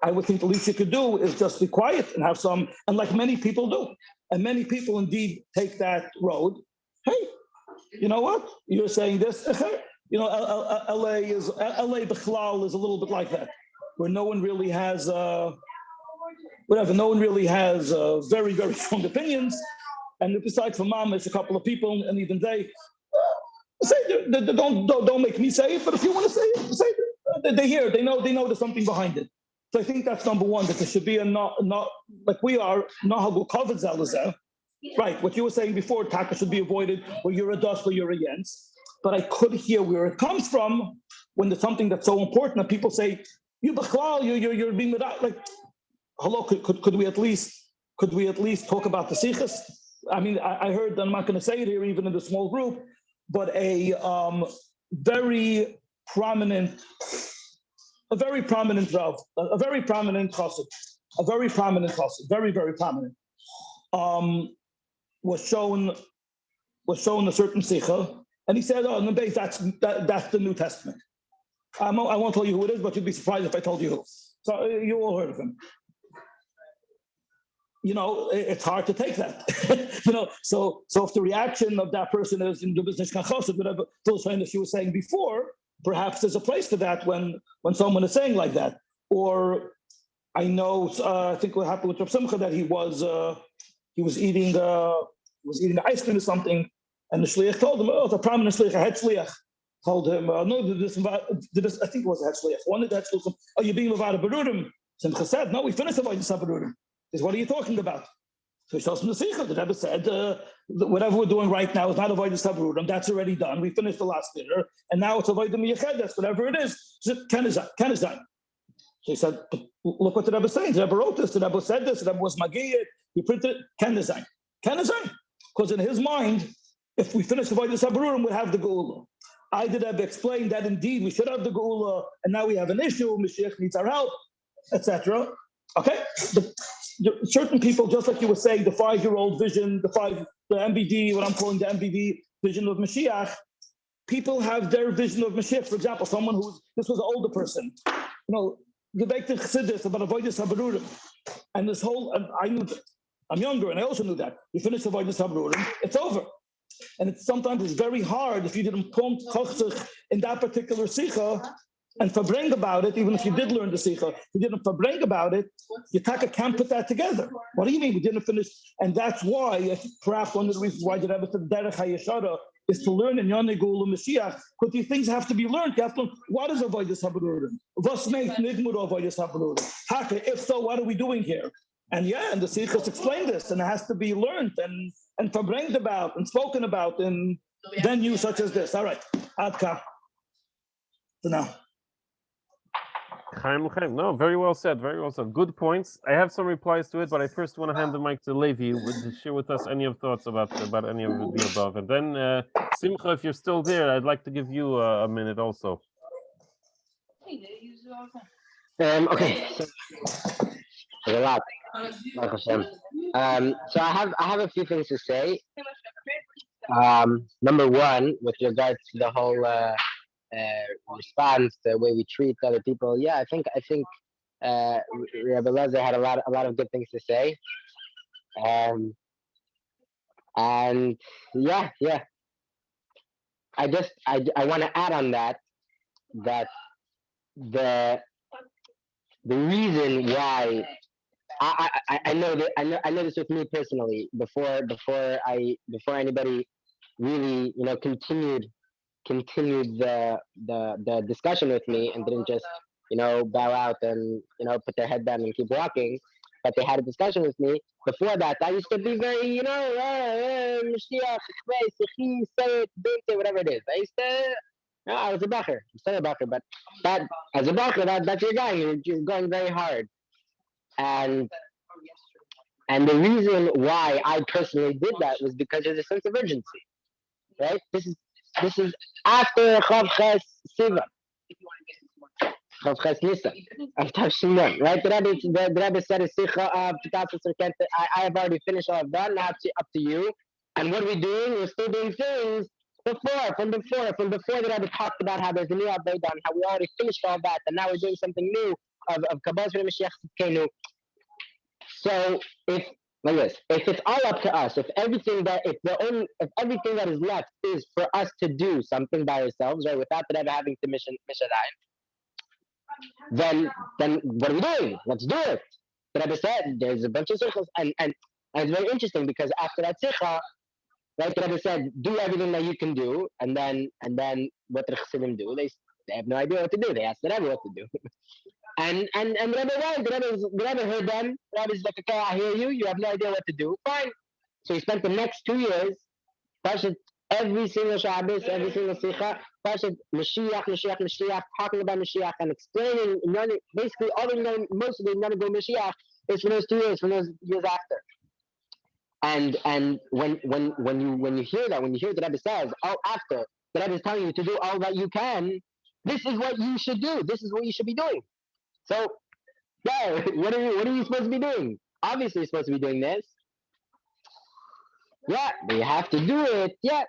I would think the least you could do is just be quiet and have some, and like many people do, and many people indeed take that road. Hey, you know what? You're saying this. LA Bechlal is a little bit like that, where no one really has very, very strong opinions. And besides for Mamish, a couple of people, and even they say, don't make me say it, but if you want to say it, say it. They hear it, they know there's something behind it. So I think that's number one, that there should be a not like we are, Nahagu Kavod Zelazeh, Right, what you were saying before, taka should be avoided, or you're a dust or you're a yens. But I could hear where it comes from when there's something that's so important that people say, you b'chlal, you're being like, hello, could we at least talk about the sichas? I mean, I heard, I'm not going to say it here, even in the small group, but a very prominent Rav, a very prominent chassid, very, very prominent, was shown a certain sicha, and he said, "Oh, no, that's the New Testament." I won't tell you who it is, but you'd be surprised if I told you who. So you all heard of him. You know, it's hard to take that. You know, so if the reaction of that person is in the business kachosed, whatever she was saying before, perhaps there's a place for that when someone is saying like that. Or I know, I think what happened with Rav Simcha, that he was eating ice cream or something, and the shliach told him, the prominent shliach, a head shliach, told him, no, this, I think it was a head shliach. One of the head shliach, you're being Levada Berurim. Simcha said, no, we finished the Avodas Berurim. He says, what are you talking about? So he shows him the Simcha. The Rebbe said, whatever we're doing right now is not Avodas Berurim. That's already done. We finished the last dinner, and now it's Avodah Miyachedes, whatever it is. He said, Ken is done. So he said, look what the Rebbe is saying. The Rebbe wrote this, the Rebbe said this, the Rebbe was Magiyah, he printed it, Ken is done. Because in his mind, if we finish the Avodas Berurim, we have the Geula. I did Rebbe explain that indeed we should have the Geula, and now we have an issue, Mashiach needs our help, etc. Okay? Certain people, just like you were saying, the 5-year-old vision, the MBD, what I'm calling the MBD vision of Mashiach, people have their vision of Mashiach. For example, this was an older person. You know, the Beiktin Chassidus about Avodas Berurim, and this whole, and I knew that. I'm younger, and I also knew that. You finish Avodas Berurim, it's over. And sometimes it's very hard if you didn't prompt Chochzich in that particular Sikha and verbring about it, even if you did learn the Sikha, if you didn't verbring about it, your Taka can't put that together. What do you mean we didn't finish? And that's why, perhaps one of the reasons why the Rebbe said Derech HaYeshara is to learn in Yonei Gula Mashiach, because these things have to be learned. You have to learn, what is Avodas Berurim? What's made Nigmur Avodas Berurim? If so, what are we doing here? And the Sikhs explain this, and it has to be learned and verbringed about and spoken about in venues such as this. All right, Adka. So now. Chaim. No, very well said. Very well said. Good points. I have some replies to it, but I first want to hand the mic to Levi to share with us any of thoughts about any of the above. And then Simcha, if you're still there, I'd like to give you a minute also. Okay. There's a lot. So I have a few things to say. Number one, with regards to the whole response, the way we treat other people. Yeah, I think Rabbi Elozor had a lot of good things to say. And yeah. I want to add on that the reason why I know this with me personally before anybody really continued the discussion with me and didn't just bow out and put their head down and keep walking, but they had a discussion with me. Before that, I used to be very Moshiach, say it, whatever it is. I was a bacher. I'm still a bacher, but that as a bacher, that's your guy. You're going very hard. And the reason why I personally did that was because there's a sense of urgency, right? This is after Chav Ches Siva, Chav Ches Nisan, after Shimon, right? The Rebbe said a Sikha of I have already finished all I've done. Now it's up to you. And what are we doing? We're still doing things from before the Rebbe talked about how there's a new Avodah and how we already finished all that, and now we're doing something new of Kabbalah for the Mashiach Tzidkenu. So if it's all up to us, if everything that is left is for us to do something by ourselves, right, without the Rebbe having to mission then what are we doing? Let's do it. The Rebbe said there's a bunch of sichos, and it's very interesting because after that sicha, right, the Rebbe said do everything that you can do, and then what the Chassidim do? They have no idea what to do. They ask the Rebbe what to do. And the Rebbe heard them. The Rebbe's like, okay, I hear you. You have no idea what to do. Fine. So he spent the next 2 years, Pashat, every single Shabbos, every single Simcha, Pashat, Mashiach, talking about Mashiach and explaining, basically all the most of the Nanago Mashiach is for those 2 years, from those years after. And when you hear that, when you hear the Rebbe says, all after, the Rebbe is telling you to do all that you can, this is what you should do. This is what you should be doing. So, yeah, what are you supposed to be doing? Obviously, you're supposed to be doing this. Yeah, but you have to do it. Yeah.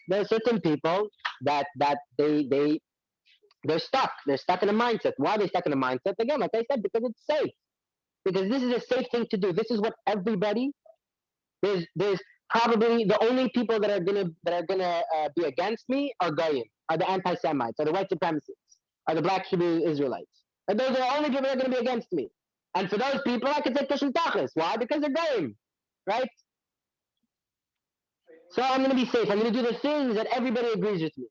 There are certain people that they're stuck. They're stuck in a mindset. Why are they stuck in a mindset? Again, like I said, because it's safe. Because this is a safe thing to do. This is what everybody. There's probably the only people that are gonna be against me are Goyim, are the anti-Semites, are the white supremacists, are the black Hebrew Israelites. And those are the only people that are gonna be against me. And for those people, I can say Kishim Tachlis. Why? Because they're Goyim, right? So I'm gonna be safe. I'm gonna do the things that everybody agrees with me.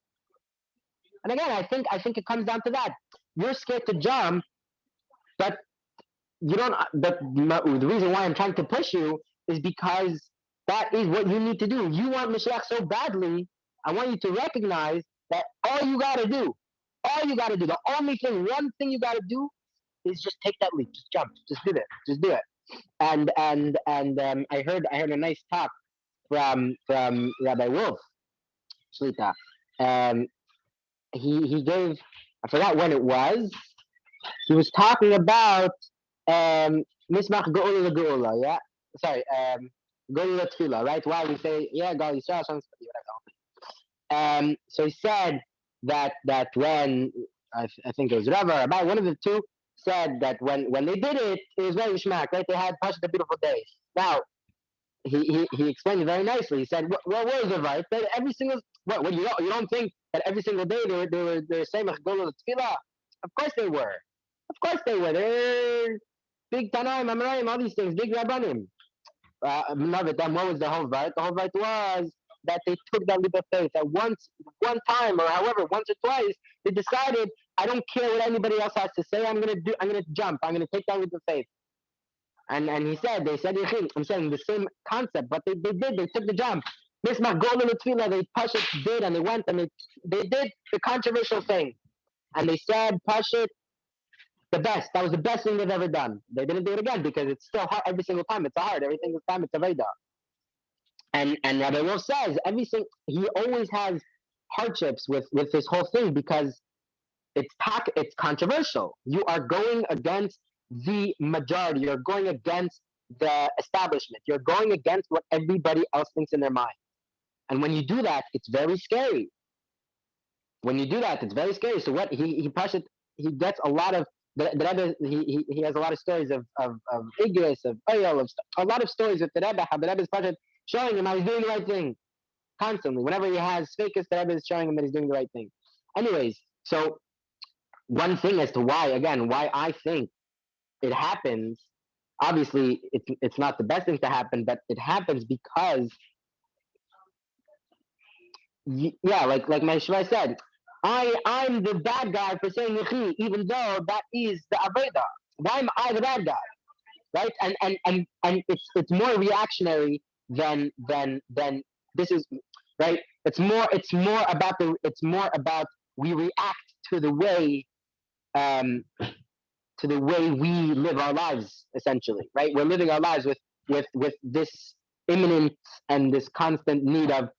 And again, I think it comes down to that. You're scared to jump, but you don't. But the reason why I'm trying to push you is because that is what you need to do. You want Mashiach so badly. I want you to recognize that all you gotta do, the only thing, one thing you gotta do is just take that leap, just jump, just do it. And I heard a nice talk from Rabbi Wolf Shlita. He gave, I forgot when it was. He was talking about Mismach Geula Geula, yeah. Sorry, Geula Tefillah, right? Why we say Gal Yisrael, whatever. So he said that when I think it was Rav or Rabbi, one of the two said that when they did it, it was very shmak, right? They had Pashat a beautiful day. Now he explained it very nicely. He said, "What was the right? That every single what you don't think that every single day they were saying Geula Tefillah? Of course they were. They're big Tanaim, Amoraim, all these things, big Rabbanim. Then what was the whole right? The whole right was that they took that leap of faith. That one time, or however, once or twice, they decided, I don't care what anybody else has to say. I'm gonna jump. I'm gonna take that leap of faith. And they said, I'm saying the same concept, but they did. They took the jump. This Magol Tefillah, they Pashut did, and they went and they did the controversial thing, and they said Pashut. The best. That was the best thing they've ever done. They didn't do it again because it's still hard every single time. It's hard. Every single time it's a Veda. And Rabbi Wolf says he always has hardships with this whole thing because it's controversial. You are going against the majority. You're going against the establishment. You're going against what everybody else thinks in their mind. And when you do that, it's very scary. So what he gets a lot of the Rebbe, he has a lot of stories of Igris, of Oyel, of a lot of stories with the Rebbe, how the Rebbe is showing him how he's doing the right thing constantly. Whenever he has fakest, the Rebbe is showing him that he's doing the right thing. Anyways, so one thing as to why I think it happens, obviously it's not the best thing to happen, but it happens because, like my Shvai said, I'm the bad guy for saying Yechi, even though that is the Aveda. Why am I the bad guy? Right? And it's more reactionary than this is, right? It's more about we react to the way we live our lives, essentially, right? We're living our lives with this imminent and this constant need of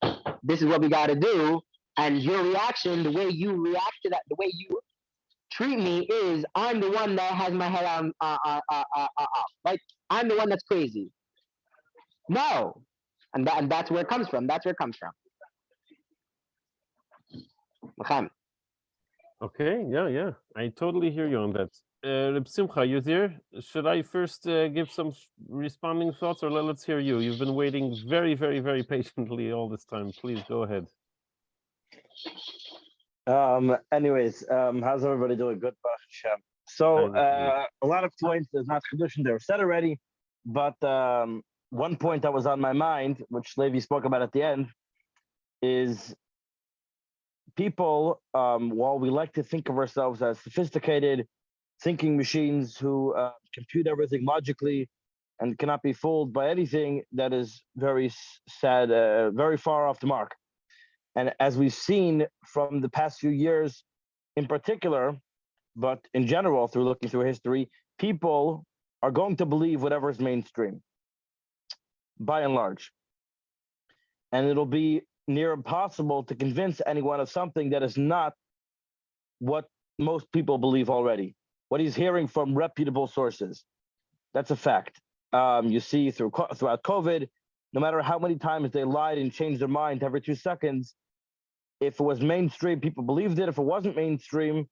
this is what we got to do. And your reaction, the way you react to that, the way you treat me is, I'm the one that has my head on right? I'm the one that's crazy. No, and that's where it comes from. Okay, yeah, I totally hear you on that. Reb Simcha, you there? Should I first give some responding thoughts, or let's hear you? You've been waiting very, very, very patiently all this time. Please go ahead. Anyways, how's everybody doing? Good, Baruch Hashem. So a lot of points, there's not tradition, they were said already, but one point that was on my mind, which Levi spoke about at the end, is people, while we like to think of ourselves as sophisticated thinking machines who compute everything logically and cannot be fooled by anything that is very sad, very far off the mark. And as we've seen from the past few years in particular, but in general, through looking through history, people are going to believe whatever is mainstream, by and large. And it'll be near impossible to convince anyone of something that is not what most people believe already, what he's hearing from reputable sources. That's a fact. You see throughout COVID, no matter how many times they lied and changed their mind every 2 seconds, if it was mainstream, people believed it. If it wasn't mainstream,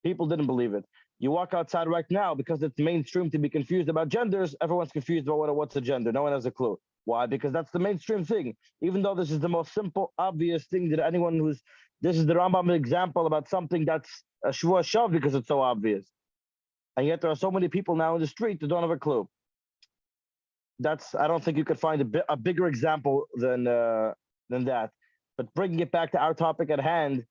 people didn't believe it. You walk outside right now, because it's mainstream to be confused about genders, everyone's confused about what's a gender. No one has a clue. Why? Because that's the mainstream thing. Even though this is the most simple, obvious thing that this is the Rambam example about something that's a shvua shav because it's so obvious. And yet there are so many people now in the street that don't have a clue. I don't think you could find a bigger example than that. But bringing it back to our topic at hand,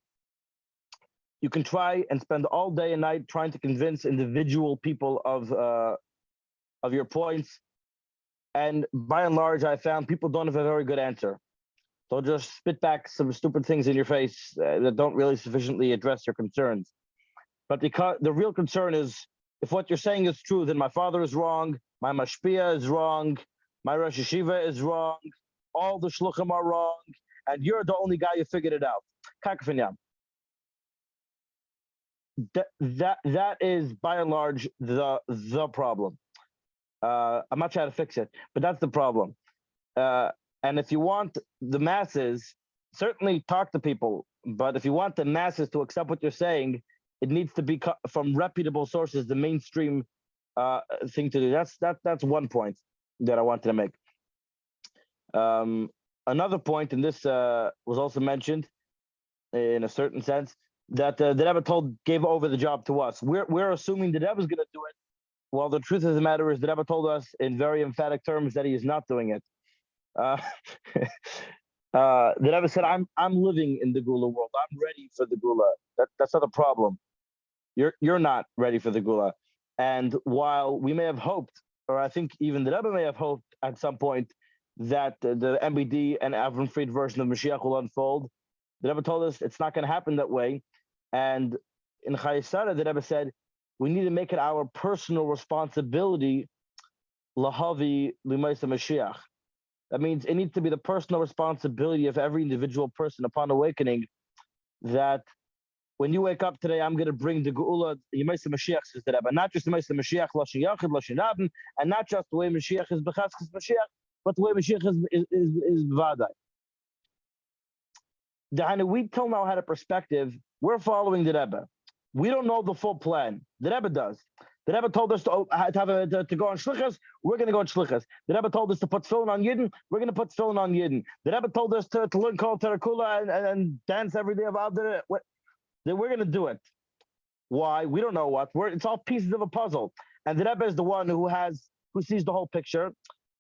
you can try and spend all day and night trying to convince individual people of your points. And by and large, I found people don't have a very good answer. They'll just spit back some stupid things in your face that don't really sufficiently address your concerns. But because the real concern is, if what you're saying is true, then my father is wrong, my mashpia is wrong, my Rosh Yeshiva is wrong, all the shluchim are wrong, and you're the only guy who figured it out. Kakafanyam. That is by and large the problem. I'm not trying to fix it, but that's the problem. And if you want the masses, certainly talk to people. But if you want the masses to accept what you're saying, it needs to be from reputable sources, the mainstream thing to do. That's one point that I wanted to make. Another point, and this was also mentioned in a certain sense, that the Rebbe gave over the job to us. We're assuming the Rebbe is going to do it. Well, the truth of the matter is the Rebbe told us in very emphatic terms that he is not doing it. The Rebbe said, "I'm living in the Gula world. I'm ready for the Gula. That's not a problem. You're not ready for the Gula." And while we may have hoped, or I think even the Rebbe may have hoped at some point, that the MBD and Avram Fried version of Moshiach will unfold, the Rebbe told us it's not going to happen that way. And in Chayesara, the Rebbe said, we need to make it our personal responsibility, lahavi limaisa Mashiach. That means it needs to be the personal responsibility of every individual person upon awakening, that when you wake up today, I'm going to bring the Geula, Yemaisa Mashiach, says the Rebbe, not just Yemaisa Mashiach, Lashon Yachid, Lashon Rabin, and not just the way Mashiach is B'chaskes Mashiach, but the way Mashiach is B'vadai. We till now had a perspective. We're following the Rebbe. We don't know the full plan. The Rebbe does. The Rebbe told us to go on shlichus. We're going to go on shlichus. The Rebbe told us to put tefillin on Yidden. We're going to put tefillin on Yidden. The Rebbe told us to learn Kol Terakula and dance every day of Avdera. We're going to do it. Why? We don't know what. It's all pieces of a puzzle. And the Rebbe is the one who sees the whole picture.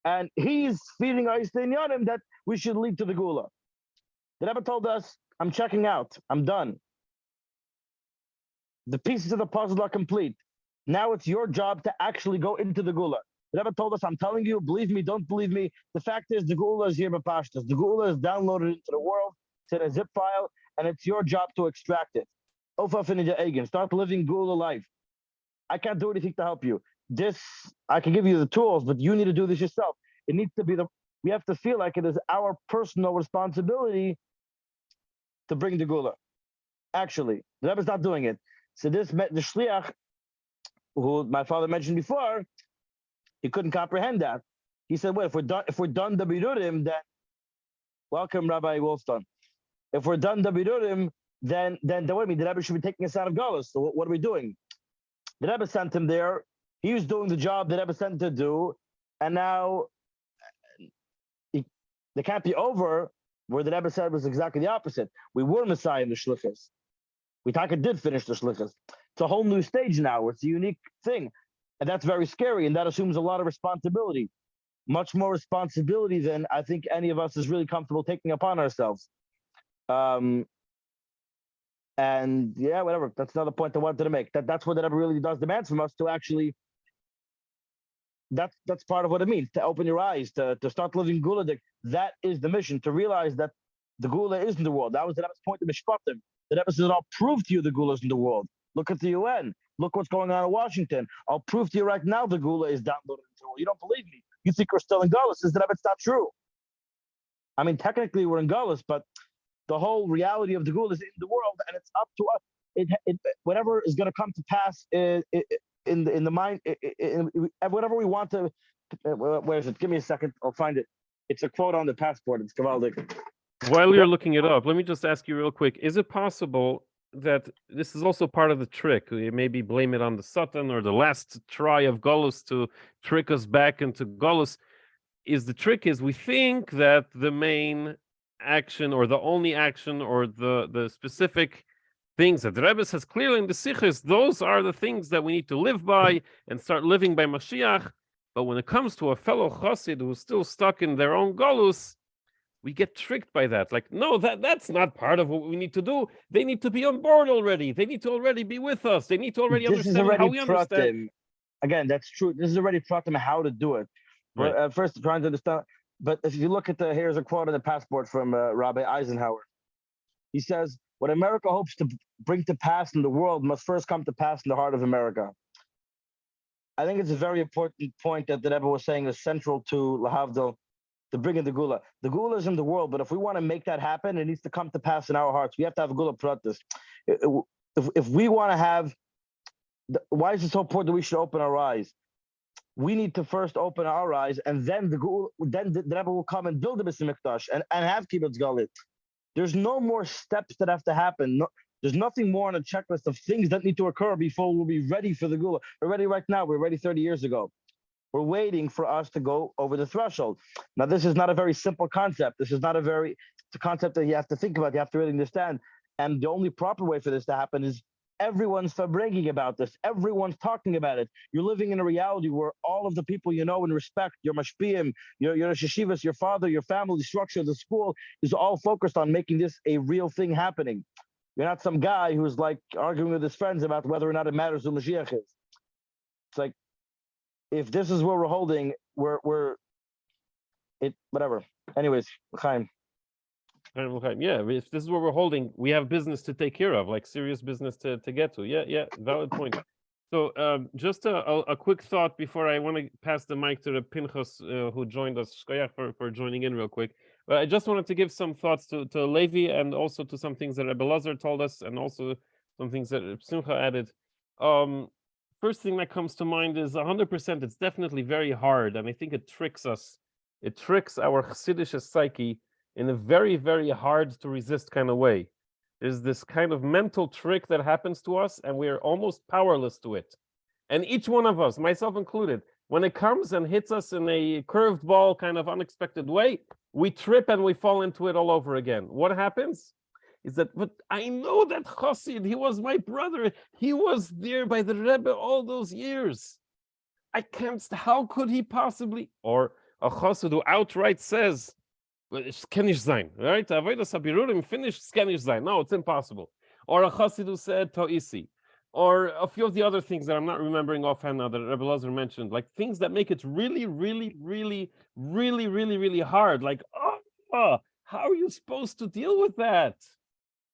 And he's feeding us the inyanim that we should lead to the Gula. The Rebbe told us, I'm checking out. I'm done. The pieces of the puzzle are complete. Now it's your job to actually go into the Gula. The Rebbe told us, I'm telling you, believe me, don't believe me. The fact is, the Gula is here by Pashtas. The Gula is downloaded into the world. It's in a zip file, and it's your job to extract it. Start living Gula life. I can't do anything to help you. I can give you the tools, but you need to do this yourself. It needs to be we have to feel like it is our personal responsibility to bring the Gula. Actually, the Rebbe's not doing it. So the Shliach, who my father mentioned before, he couldn't comprehend that. He said, well, if we're done the Birurim, then welcome Rabbi Wolfstone. If we're done the Birurim, then what the Rebbe should be taking us out of Galus. So what are we doing? The Rebbe sent him there. He was doing the job the Rebbe sent him to do, and now they can't be over. Where the Rebbe said was exactly the opposite. We were Messiah in the Shlichus. We Taka did finish the Shlichus. It's a whole new stage now. It's a unique thing. And that's very scary. And that assumes a lot of responsibility. Much more responsibility than I think any of us is really comfortable taking upon ourselves. And yeah, whatever. That's another point I wanted to make. That's what the Rebbe really does demand from us, to actually that's part of what it means to open your eyes, to start living Guladik. That is the mission, to realize that the Gula is in the world. That was the Rebbe's point of Mishpatim. The Rebbe said, I'll prove to you the Gula is in the world. Look at the UN. Look what's going on in Washington. I'll prove to you right now the Gula is downloaded into the world. You don't believe me. You think we're still in Gullus. Says the Rebbe, it's not true. I mean, technically we're in Gullus, but the whole reality of the Gula is in the world, and it's up to us. Whatever is going to come to pass in the mind, whatever we want to. Where is it? Give me a second. I'll find it. It's a quote on the passport. It's Gavaldik. While you're looking it up, let me just ask you real quick: is it possible that this is also part of the trick? We maybe blame it on the Satan or the last try of Golus to trick us back into Golus. The trick is we think that the main action or the only action or the specific things that the Rebbe says clearly in the Sichos, those are the things that we need to live by and start living by Moshiach. But when it comes to a fellow Chassid who's still stuck in their own Golus, we get tricked by that. Like, no, that's not part of what we need to do. They need to be on board already. They need to already be with us. They need to already understand how we understand. Again, that's true. This is already pratim how to do it. Right. First, trying to understand. But if you look at here's a quote in the passport from Rabbi Eisenhower. He says, what America hopes to bring to pass in the world must first come to pass in the heart of America. I think it's a very important point that the Rebbe was saying is central to Lahavdil, to bring in the Gula. The Gula is in the world, but if we want to make that happen, it needs to come to pass in our hearts. We have to have a Gula Pratis. If we want to have, why is it so important that we should open our eyes? We need to first open our eyes, and then the Rebbe will come and build the Beis Mikdash and have Kibbutz Galit. There's no more steps that have to happen. There's nothing more on a checklist of things that need to occur before we'll be ready for the Gula. We're ready right now. We're ready 30 years ago. We're waiting for us to go over the threshold. Now, this is not a very simple concept. It's a concept that you have to think about. You have to really understand. And the only proper way for this to happen is everyone's bringing about this. Everyone's talking about it. You're living in a reality where all of the people you know and respect, your mashpiyim, your sheshivas, your father, your family, the structure of the school is all focused on making this a real thing happening. You're not some guy who's like arguing with his friends about whether or not it matters who Moshiach is. It's like, if this is where we're holding, whatever. Anyways, Chaim. Yeah, if this is what we're holding, we have business to take care of, like serious business to get to. Yeah, valid point. So just a quick thought before I want to pass the mic to the Pinchas who joined us. Shkoyach for joining in real quick. But I just wanted to give some thoughts to Levi and also to some things that Elozor told us and also some things that Simcha added. First thing that comes to mind is 100%, it's definitely very hard, and I think it tricks us. It tricks our Chassidish psyche in a very, very hard to resist kind of way. There's this kind of mental trick that happens to us, and we're almost powerless to it. And each one of us, myself included, when it comes and hits us in a curved ball kind of unexpected way, we trip and we fall into it all over again. What happens? Is that, but I know that Chassid, he was my brother. He was there by the Rebbe all those years. I can't, how could he possibly, or a Chassid who outright says, es kann nicht sein, right? Avodas habirurim finished, es kann nicht sein. No, it's impossible. Or a Chassid who said, to'isi. Or a few of the other things that I'm not remembering offhand now that Rebbe Elozor mentioned, like things that make it really, really, really, really, really, really hard. Like, how are you supposed to deal with that?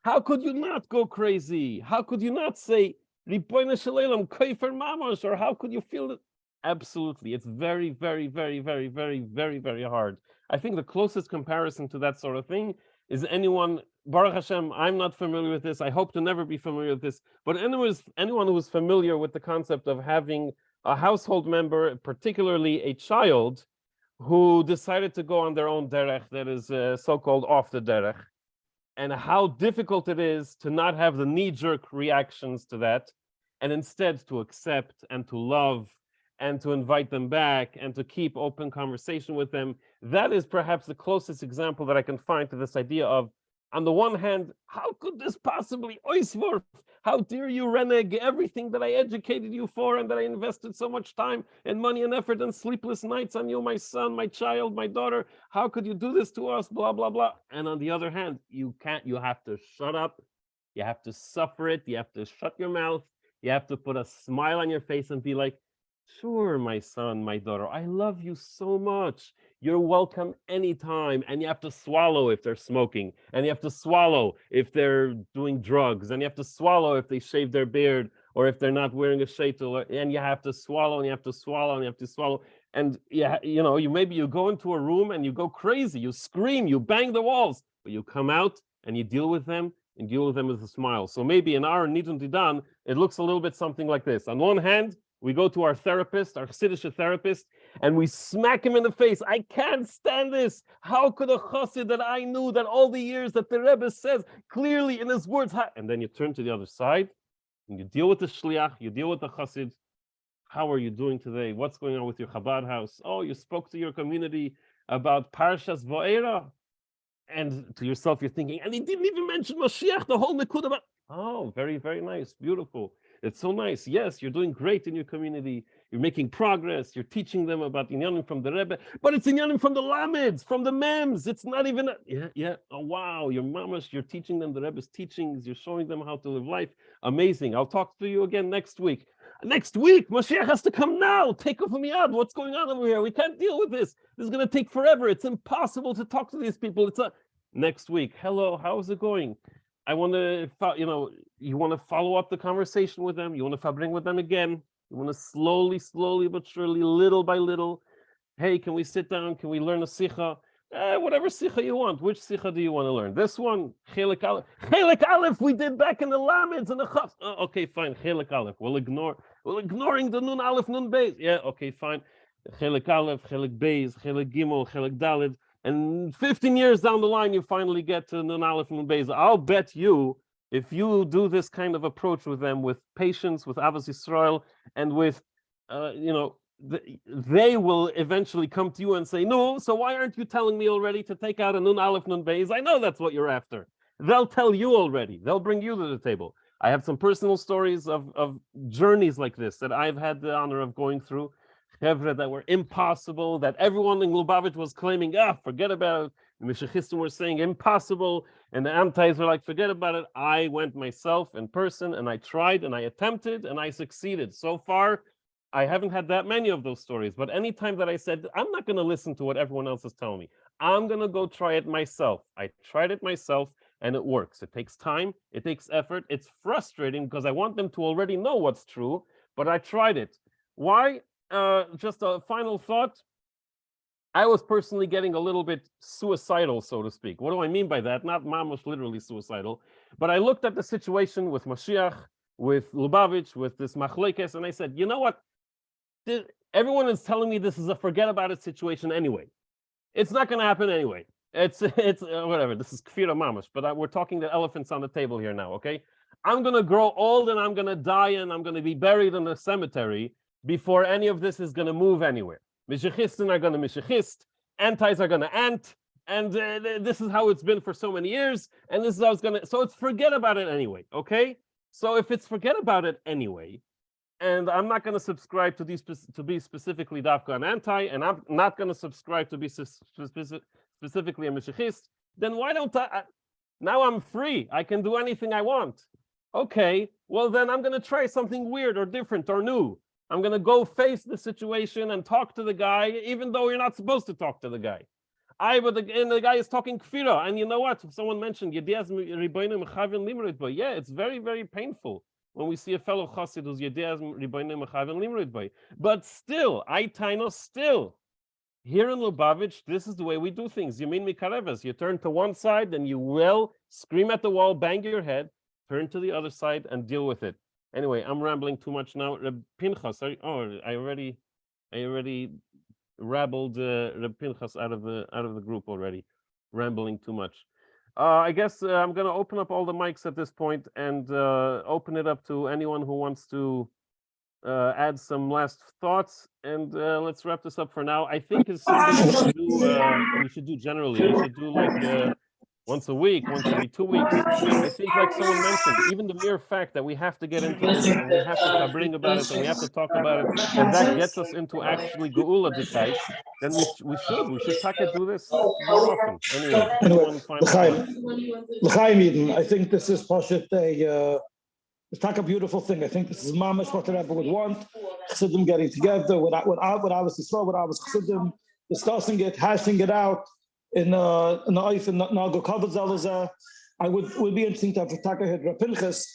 How could you not go crazy? How could you not say, Ribono Shel Olam, Kofer Mamash, or how could you feel it? Absolutely. It's very, very, very, very, very, very, very hard. I think the closest comparison to that sort of thing is anyone, Baruch Hashem, I'm not familiar with this. I hope to never be familiar with this. But anyone who is familiar with the concept of having a household member, particularly a child, who decided to go on their own derech, that is so-called off the derech, and how difficult it is to not have the knee-jerk reactions to that, and instead to accept and to love and to invite them back and to keep open conversation with them. That is perhaps the closest example that I can find to this idea of, on the one hand, how could this possibly, Oisvorf, how dare you renege everything that I educated you for and that I invested so much time and money and effort and sleepless nights on you, my son, my child, my daughter. How could you do this to us, blah, blah, blah. And on the other hand, you have to shut up. You have to suffer it. You have to shut your mouth. You have to put a smile on your face and be like, Sure, my son, my daughter, I love you so much. You're welcome anytime. And you have to swallow if they're smoking. And you have to swallow if they're doing drugs. And you have to swallow if they shave their beard or if they're not wearing a sheitel. And you have to swallow and you have to swallow and you have to swallow. And yeah, you know, you go into a room and you go crazy. You scream, you bang the walls, but you come out and you deal with them and deal with them with a smile. So maybe in our Nidun Didan, it looks a little bit something like this. On one hand, we go to our therapist, our Chassidish therapist, and we smack him in the face. I can't stand this. How could a chassid that I knew that all the years that the Rebbe says clearly in his words, and then you turn to the other side and you deal with the shliach, you deal with the chassid. How are you doing today? What's going on with your Chabad house? Oh, you spoke to your community about Parshas Va'era. And to yourself, you're thinking, and he didn't even mention Moshiach, the whole Nikud about. Oh, very, very nice, beautiful. It's so nice. Yes, you're doing great in your community. You're making progress. You're teaching them about Inyanim from the Rebbe, but it's Inyanim from the Lameds, from the Mems. It's not even, yeah. Oh, wow, your mamash, you're teaching them the Rebbe's teachings. You're showing them how to live life. Amazing. I'll talk to you again next week. Next week, Moshiach has to come now. Take off me out. What's going on over here? We can't deal with this. This is going to take forever. It's impossible to talk to these people. Next week. Hello, how's it going? I want to, you want to follow up the conversation with them. You want to bring with them again. You want to slowly but surely, little by little. Hey, can we sit down? Can we learn a Simcha? Whatever Simcha you want. Which Simcha do you want to learn? This one, Chelik Aleph. Chelik Aleph we did back in the Lameds and the Chaf. Oh, okay, fine. Chelik Aleph. We're ignoring the Nun Aleph, Nun Beis. Yeah, okay, fine. Chelik Aleph, Chelik Beis, Chelik Gimel, Chelik Daled. And 15 years down the line, you finally get to Nun Aleph, Nun Beis. I'll bet you, if you do this kind of approach with them, with patience, with Avos Yisrael, and with, they will eventually come to you and say, no, so why aren't you telling me already to take out a Nun Aleph, Nun Beis? I know that's what you're after. They'll tell you already. They'll bring you to the table. I have some personal stories of journeys like this that I've had the honor of going through. Chevra that were impossible, that everyone in Lubavitch was claiming, forget about it. The Meshachistim were saying impossible, and the Antis were like, forget about it. I went myself in person, and I tried, and I attempted, and I succeeded. So far, I haven't had that many of those stories, but anytime that I said, I'm not going to listen to what everyone else is telling me, I'm going to go try it myself. I tried it myself, and it works. It takes time, it takes effort. It's frustrating because I want them to already know what's true, but I tried it. Why? Just a final thought. I was personally getting a little bit suicidal, so to speak. What do I mean by that? Not mamash literally suicidal, but I looked at the situation with Moshiach, with Lubavitch, with this machlekes, and I said, you know what? Everyone is telling me this is a forget about it situation anyway. It's not going to happen anyway. It's whatever. This is kfira mamash, but we're talking the elephants on the table here now, okay? I'm going to grow old and I'm going to die and I'm going to be buried in a cemetery before any of this is going to move anywhere. Meshachistin are going to Meshachist, Antis are going to Ant, and this is how it's been for so many years, and this is how it's going to, so it's forget about it anyway, okay? So if it's forget about it anyway, and I'm not going to subscribe to be specifically Dafka and Anti, and I'm not going to subscribe to be specifically a Meshachist, then why don't now I'm free, I can do anything I want. Okay, well then I'm going to try something weird or different or new. I'm going to go face the situation and talk to the guy, even though you're not supposed to talk to the guy. But the guy is talking kfira. And you know what? Someone mentioned, yeah, it's very, very painful when we see a fellow chassid who's but still, still, here in Lubavitch, this is the way we do things. You mean mikareves. You turn to one side, then you will scream at the wall, bang your head, turn to the other side and deal with it. Anyway, I'm rambling too much now. Reb Pinchas, I already rabbled Reb Pinchas out of the group already, rambling too much. I guess I'm going to open up all the mics at this point and open it up to anyone who wants to add some last thoughts. And let's wrap this up for now. I think it's something we should do generally. We should do like once a week, once every 2 weeks. I think, like someone mentioned, even the mere fact that we have to get into this and we have to bring about it and we have to talk about it, and that gets us into actually Geula Dikait, then we should do this more often. Anyway, L'chaim Eden, I think this is Pashit It's like a beautiful thing. I think this is mamash what the Rebbe would want. Chassidim getting together with Abbas Yisrael, with Abbas Chassidim, discussing it, hashing it out in the Eif and Nago Kavod Zalazah. I would be interesting to have Takahid Rapinchas,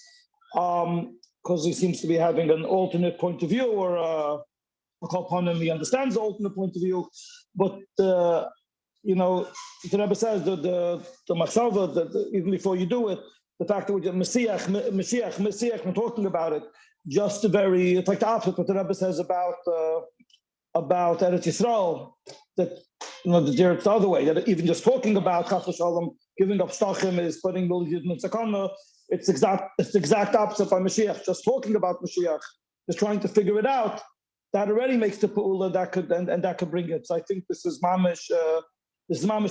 because he seems to be having an alternate point of view, or I'll call upon him, he understands the alternate point of view. But the Rebbe says the machshava, even before you do it, the fact that we get Moshiach, we're talking about it, just it's like the opposite what the Rebbe says about Eretz Yisrael, that the other way, that even just talking about Chas v'Shalom, giving up Shtachim is putting Yid in Sakana. It's the exact opposite by Mashiach. Just talking about Mashiach, just trying to figure it out, that already makes the Pa'ula that could bring it. So I think this is mamish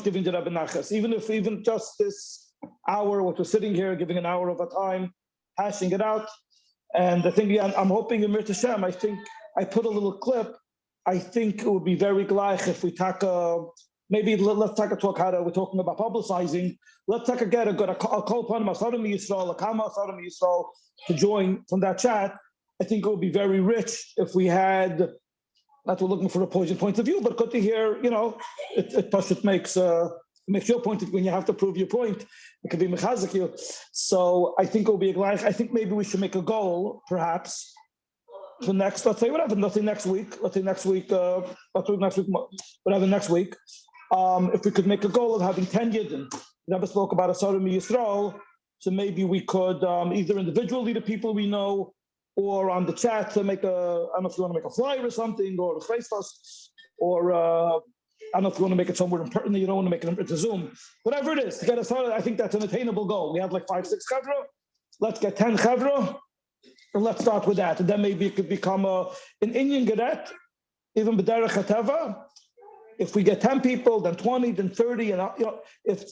giving the Rebbe Nachas. Even just this hour, what we're sitting here, giving an hour of our time, hashing it out. And I think, I'm hoping in Mir Hashem, I think I put a little clip. I think it would be very gleich if we maybe let's take a talk how we're talking about publicizing. Let's take a call upon Hatomim Yisrael, a Kama Hatomim Yisrael to join from that chat. I think it would be very rich if we had, not we're looking for a opposing point of view, but good to hear, it makes your point when you have to prove your point. It could be mechazik you. So I think it will be a gleich. I think maybe we should make a goal, perhaps, for next, let's say whatever, next week, whatever next week. If we could make a goal of having 10 Yidden, we never spoke about a Hatomim Yisrael, so maybe we could either individually the people we know, or on the chat to make I don't know if you want to make a flyer or something, or a Facebook, or I don't know if you want to make it somewhere important, you don't want to make it into Zoom, whatever it is, to get us started. I think that's an attainable goal. We have like 5-6 chavra, let's get 10 chavra. And let's start with that, and then maybe it could become an Indian Geret, even b'derech hateva. If we get 10 people, then 20, then 30, and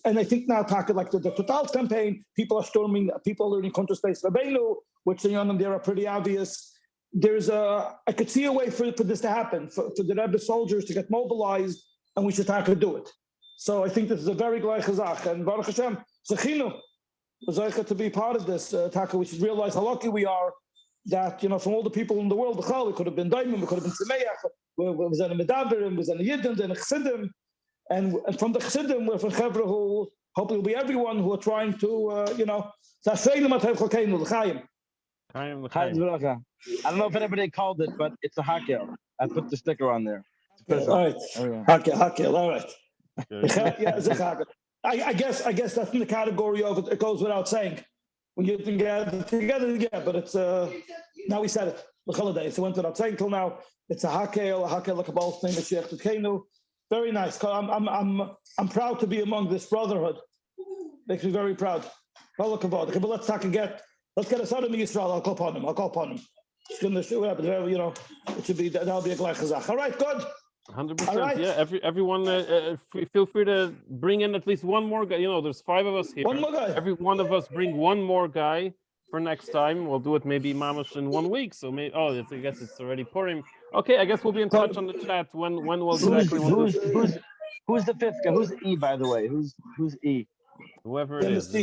and I think now talking like the Totals campaign, people are learning counter-space Rabbeinu, which the young there are pretty obvious. I could see a way for this to happen, for the Rebbe soldiers to get mobilized, and we should do it. So I think this is a very gleich chazach, and Baruch Hashem, zechinu, to be part of this. We should realize how lucky we are that, from all the people in the world, it could have been Daimim, it could have been Simeach, we was in a Medaberim, was in a Yidden, then a Chassidim, and from the Chassidim, we're from Chevra, who hopefully will be everyone who are trying to, I don't know if anybody called it, but it's a hakel. I put the sticker on there. All right, hakel, all right. Yeah, it's a hakel. I guess that's in the category of it goes without saying. When you together, yeah, but it's now we said it the holiday, so went without saying till now. It's a hakel like a ball thing. Moshiach Tzidkenu. Very nice. I'm proud to be among this brotherhood. Makes me very proud. Okay, but let's get a Hatomim Yisrael. I'll call upon him. It's gonna show up. It should be that'll be a gleich chazach. All right, good. 100%. Right. Yeah, everyone, feel free to bring in at least one more guy. There's 5 of us here. One more guy. Every one of us bring one more guy for next time. We'll do it maybe mamash in 1 week. So maybe I guess it's already Purim. Okay, I guess we'll be in touch on the chat when we'll exactly. Who's the 5th guy? Who's E, by the way? Who's E? Whoever it is.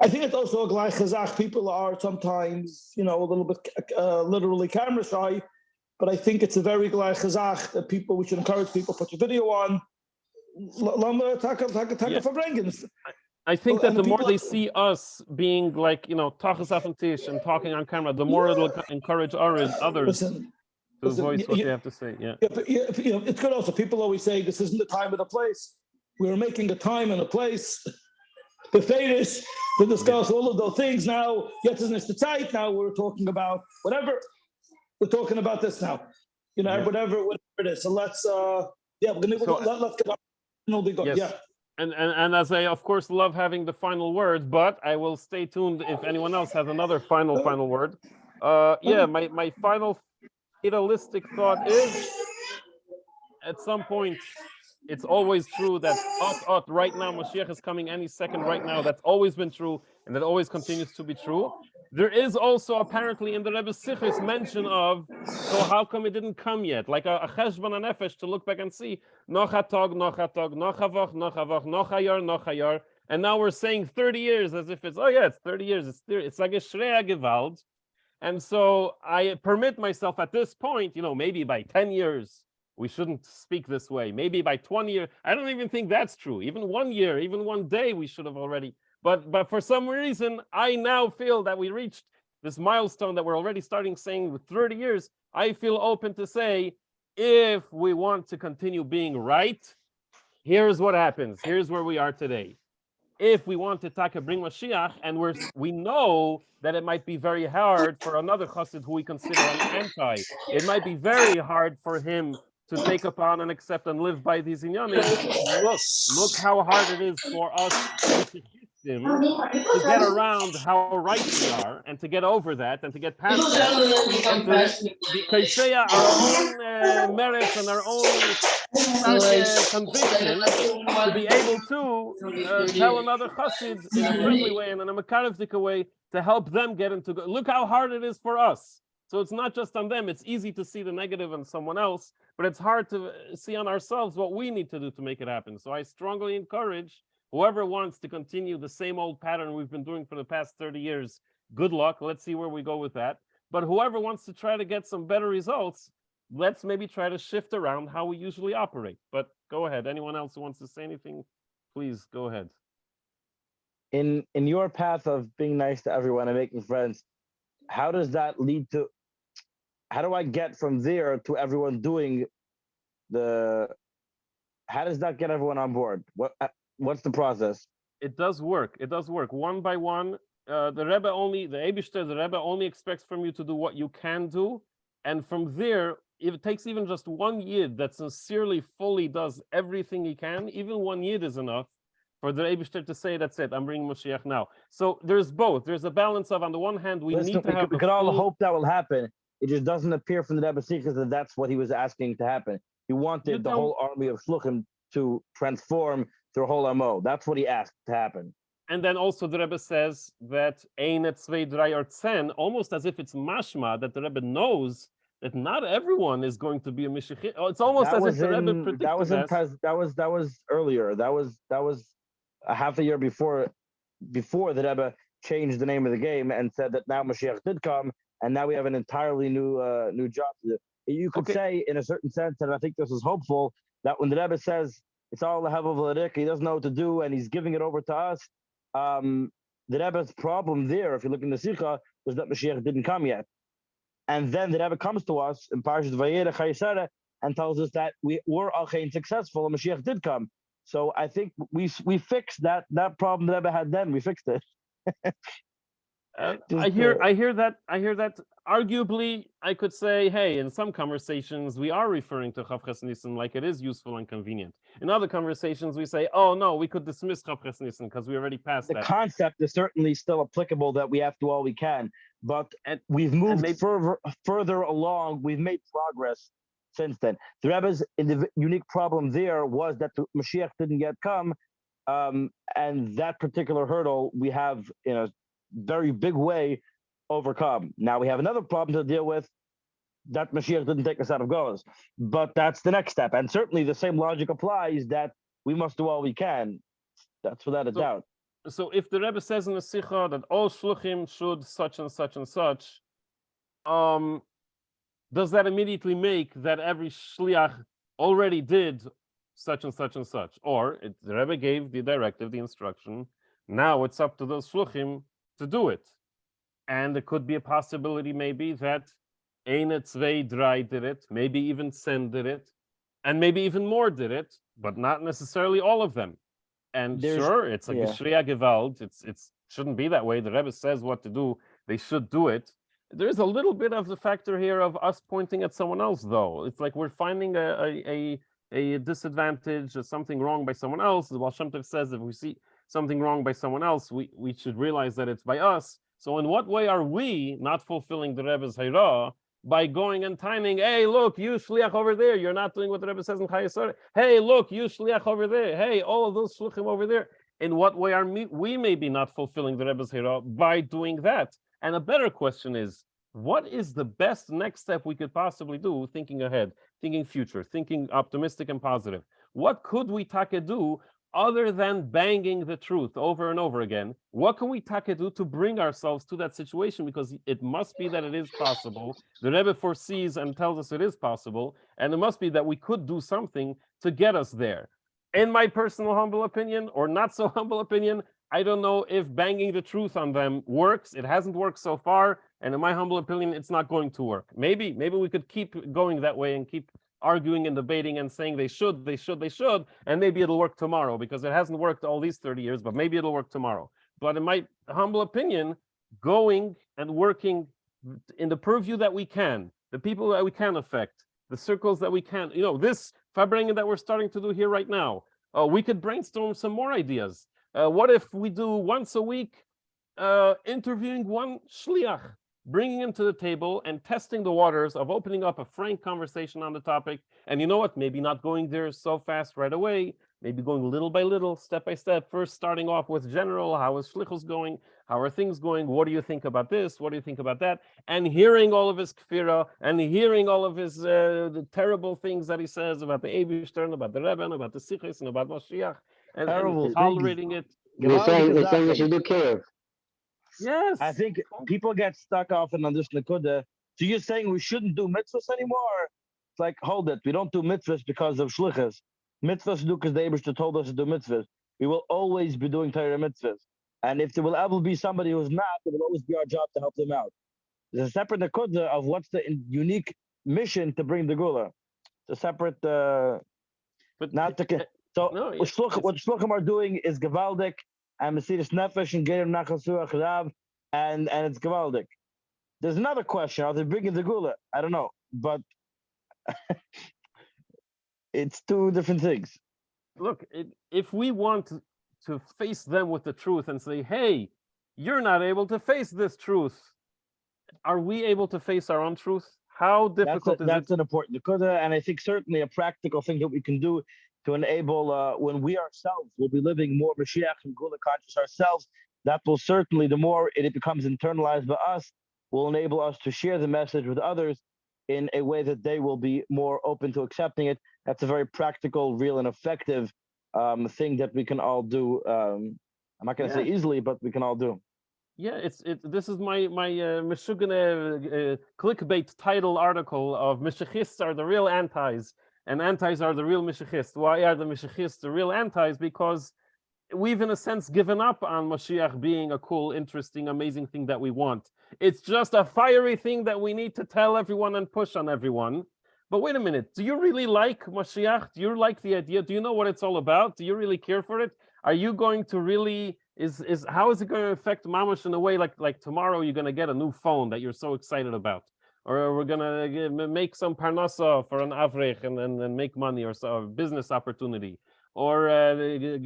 I think it's also a gleich chazach. People are sometimes, a little bit literally camera shy, but I think it's a very gleich chazach that we should encourage people, put your video on. I think that the more they see us being like, tachas af and tish and talking on camera, the more it'll encourage others to voice what they have to say. Yeah. It's good also. People always say this isn't the time or the place. We're making a time and a place. The Fedish to discuss all of those things now. Jetzt ist nicht the Zeit. Now we're talking about whatever. We're talking about this now. Whatever it is. So let's let's get up. It'll be good. Yes. Yeah. And as I of course love having the final word, but I will stay tuned if anyone else has another final word. My final fatalistic thought is at some point it's always true that right now Moshiach is coming any second right now. That's always been true, and that always continues to be true. There is also apparently in the Rebbe's Sichos mention of, so how come it didn't come yet? Like a cheshbon nefesh to look back and see, noch a tog, noch a tog, noch a vach, noch a vach, noch a yar, And now we're saying 30 years as if it's, oh yeah, it's 30 years. It's like a Shreya Gewalt. And so I permit myself at this point, maybe by 10 years, we shouldn't speak this way. Maybe by 20 years, I don't even think that's true. Even 1 year, even 1 day, we should have already. But for some reason, I now feel that we reached this milestone that we're already starting saying with 30 years. I feel open to say, if we want to continue being right, here's what happens. Here's where we are today. If we want to bring Moshiach, and we know that it might be very hard for another chassid who we consider an anti, it might be very hard for him to take upon and accept and live by these inyanim. Look how hard it is for us to get around how right we are and to get over that and to get past that and to be kaisheya our own merits and our own conviction to be able to tell another chassid in a friendly way and in a makaravdika way to help them get into good. Look how hard it is for us. So it's not just on them. It's easy to see the negative on someone else, but it's hard to see on ourselves what we need to do to make it happen. So I strongly encourage whoever wants to continue the same old pattern we've been doing for the past 30 years, good luck. Let's see where we go with that. But whoever wants to try to get some better results, let's maybe try to shift around how we usually operate. But go ahead. Anyone else who wants to say anything, please go ahead. In your path of being nice to everyone and making friends, how does that lead to? How do I get from there to everyone doing the? How does that get everyone on board? What's the process? It does work. It does work one by one. The Eibishter, the Rebbe only expects from you to do what you can do, and from there, if it takes even just one yid that sincerely, fully does everything he can, even one yid is enough for the Eibishter to say, that's it, I'm bringing Moshiach now. So there's both. There's a balance of, on the one hand, we need to have. We could all hope that will happen. It just doesn't appear from the Rebbe Sichos that that's what he was asking to happen. He wanted the whole army of Shluchim to transform their whole MO. That's what he asked to happen. And then also the Rebbe says that Ein Zwei Drei or Tzen, almost as if it's mashma, that the Rebbe knows that not everyone is going to be a Mashiach. It's almost as if the Rebbe predicted that was earlier. That was a half a year before the Rebbe changed the name of the game and said that now Mashiach did come, and now we have an entirely new job to do. You could say, in a certain sense, and I think this is hopeful, that when the Rebbe says it's all the Hevel V'Ladik, he doesn't know what to do, and he's giving it over to us. The Rebbe's problem there, if you look in the Simcha, was that Mashiach didn't come yet. And then the Rebbe comes to us in Parashat Vayera Chayesara and tells us that we were Achein successful and Mashiach did come. So I think we fixed that problem the Rebbe had then. We fixed it. I hear that. Arguably, I could say, hey, in some conversations we are referring to Chavches Nissen like it is useful and convenient. In other conversations, we say, oh no, we could dismiss Chavches Nissen because we already passed that. The concept is certainly still applicable that we have to do all we can, but we've moved further along. We've made progress since then. The Rebbe's unique problem there was that the Mashiach didn't yet come, and that particular hurdle we have in a very big way overcome. Now we have another problem to deal with, that Mashiach didn't take us out of Golos, but that's the next step. And certainly the same logic applies that we must do all we can. That's without a doubt. So if the Rebbe says in the Sikha that all Shluchim should such and such and such, does that immediately make that every Shliach already did such and such and such? Or the Rebbe gave the directive, the instruction, now it's up to those Shluchim to do it. And it could be a possibility maybe that Ein Zwei Drei did it, maybe even Sen did it, and maybe even more did it, but not necessarily all of them. And sure, it's like a Shreya Gewalt. It's shouldn't be that way. The Rebbe says what to do. They should do it. There's a little bit of the factor here of us pointing at someone else, though. It's like we're finding a disadvantage or something wrong by someone else. While Shem Tov says if we see something wrong by someone else, we should realize that it's by us. So in what way are we not fulfilling the Rebbe's Hayrah? By going and timing, hey, look, you shliach over there, you're not doing what the Rebbe says in Chayesar. Hey, look, you shliach over there. Hey, all of those shluchim over there. In what way are we maybe not fulfilling the Rebbe's Hayrah by doing that? And a better question is, what is the best next step we could possibly do, thinking ahead, thinking future, thinking optimistic and positive? What could we do other than banging the truth over and over again, what can we do to bring ourselves to that situation? Because it must be that it is possible. The Rebbe foresees and tells us it is possible, and it must be that we could do something to get us there. In my personal humble opinion, or not so humble opinion, I don't know if banging the truth on them works. It hasn't worked so far, and in my humble opinion, it's not going to work. Maybe we could keep going that way and keep arguing and debating and saying they should, and maybe it'll work tomorrow, because it hasn't worked all these 30 years, but maybe it'll work tomorrow. But in my humble opinion, going and working in the purview that we can, the people that we can affect, the circles that we can, this Farbrengen that we're starting to do here right now, we could brainstorm some more ideas. What if we do once a week, interviewing one shliach, bringing him to the table and testing the waters of opening up a frank conversation on the topic. And you know what? Maybe not going there so fast right away, maybe going little by little, step by step, first starting off with general, how is shlichus going? How are things going? What do you think about this? What do you think about that? And hearing all of his kfira, and hearing all of his the terrible things that he says about the Eibishter, about the Rebbe, about the Sichos, and about Moshiach, and tolerating it. You're saying we should do kiruv. Yes. I think people get stuck often on this Nakuda. So you're saying we shouldn't do mitzvahs anymore? It's like, hold it. We don't do mitzvahs because of shlichus. Mitzvahs do because the Eibishter told us to do mitzvahs. We will always be doing Torah mitzvahs. And if there will ever be somebody who's not, it will always be our job to help them out. There's a separate Nakuda of what's the unique mission to bring the Gula. It's a separate, but not the. So no, what shluchim are doing is Gavaldik and Mesiris Nefesh and Gerim Nachasuach Rav, and it's Gavaldik. There's another question: are they bringing the Gula? I don't know, but it's two different things. Look, if we want to face them with the truth and say, "Hey, you're not able to face this truth," are we able to face our own truth? How difficult is it? That's an important Nakuda, and I think certainly a practical thing that we can do to enable when we ourselves will be living more Moshiach and Gula conscious ourselves, that will certainly, the more it becomes internalized by us, will enable us to share the message with others in a way that they will be more open to accepting it. That's a very practical, real, and effective thing that we can all do. I'm not going to say easily, but we can all do. Yeah, this is my Meshugane clickbait title article of Meshichists are the real antis, and antis are the real Meshichists. Why are the Meshichists the real antis? Because we've, in a sense, given up on Moshiach being a cool, interesting, amazing thing that we want. It's just a fiery thing that we need to tell everyone and push on everyone. But wait a minute, do you really like Moshiach? Do you like the idea? Do you know what it's all about? Do you really care for it? Are you going to really, how is it going to affect Mamash in a way like tomorrow you're going to get a new phone that you're so excited about? Or we're going to make some parnasa for an avrech and make money, or so, a business opportunity. Or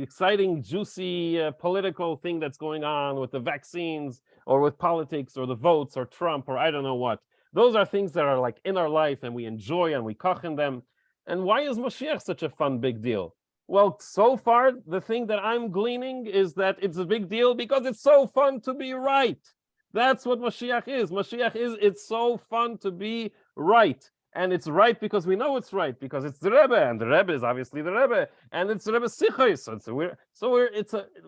exciting, juicy political thing that's going on with the vaccines, or with politics, or the votes, or Trump, or I don't know what. Those are things that are like in our life, and we enjoy and we koch in them. And why is Moshiach such a fun, big deal? Well, so far, the thing that I'm gleaning is that it's a big deal because it's so fun to be right. That's what Moshiach is. Moshiach is, it's so fun to be right. And it's right because we know it's right, because it's the Rebbe, and the Rebbe is obviously the Rebbe, and it's the Rebbe's Sichos.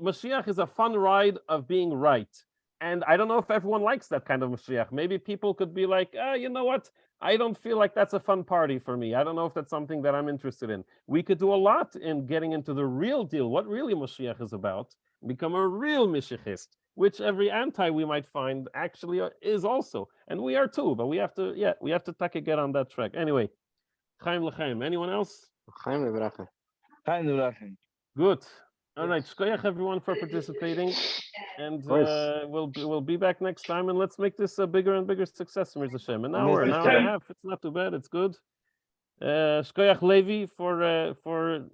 Moshiach is a fun ride of being right. And I don't know if everyone likes that kind of Moshiach. Maybe people could be like, you know what? I don't feel like that's a fun party for me. I don't know if that's something that I'm interested in. We could do a lot in getting into the real deal, what really Moshiach is about, become a real Meshichist, which every anti we might find actually is also. And we are too, but we have to get on that track. Anyway, Chaim L'chaim. Anyone else? Chaim L'bracha. Chaim L'bracha. Good. All right, shkoyach everyone for participating, and we'll be back next time, and let's make this a bigger and bigger success, Mirza Hashem. An hour and a half, it's not too bad, it's good. Shkoyach Levi for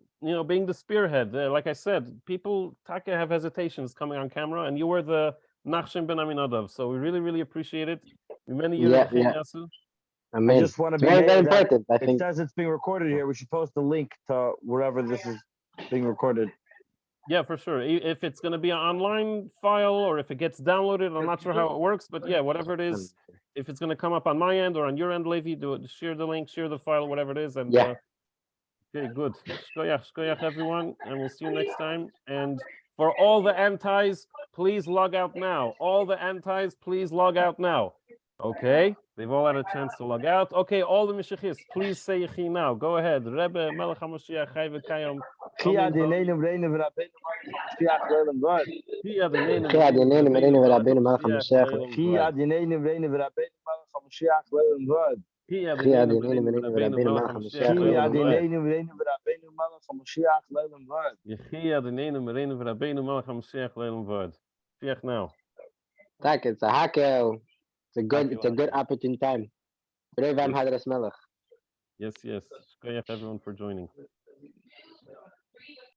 being the spearhead. Like I said, people have hesitations coming on camera, and you were the Nachshon ben Aminadav, so we really, really appreciate it. Many years. I just want to be very important. I think it says it's being recorded here. We should post the link to wherever this is being recorded. Yeah, for sure. If it's going to be an online file or if it gets downloaded, I'm not sure how it works, but yeah, whatever it is, if it's going to come up on my end or on your end, Levi, share the link, share the file, whatever it is, and Okay, good. Shkoyach, everyone, and we'll see you next time. And for all the antis, please log out now. All the antis, please log out now. Okay, they've all had a chance to log out. Okay, all the Mashiachists, please say Yechi now. Go ahead. Rebbe, Melech HaMashiach, Chai V'Kayom. Chia Dineinu V'Reinu V'Rabbeinu Mashiach Leilem Vod. Chia Dineinu Chia Dineinu V'Reinu V'Reinu Melech V'Rabbeinu HaMashiach Melech Leilem Chia Vod. Dineinu V'Reinu V'Rabbeinu Melech HaMashiach Leilem Vod. Chia Chia Dineinu Dineinu V'Reinu V'Reinu Melech V'Rabbeinu HaMashiach Melech Chia Leilem Vod. Dineinu V'Reinu V'Rabbeinu Melech HaMashiach Leilem Vod. Yechia Dineinu V'Reinu V'Rabbeinu Melech HaMashiach Leilem Vod. Fiach now. Tak, it's a hakel. It's a good Hakel. opportune time. Revam Yes. Hadras Melech. Yes. Shkoyach, everyone, for joining.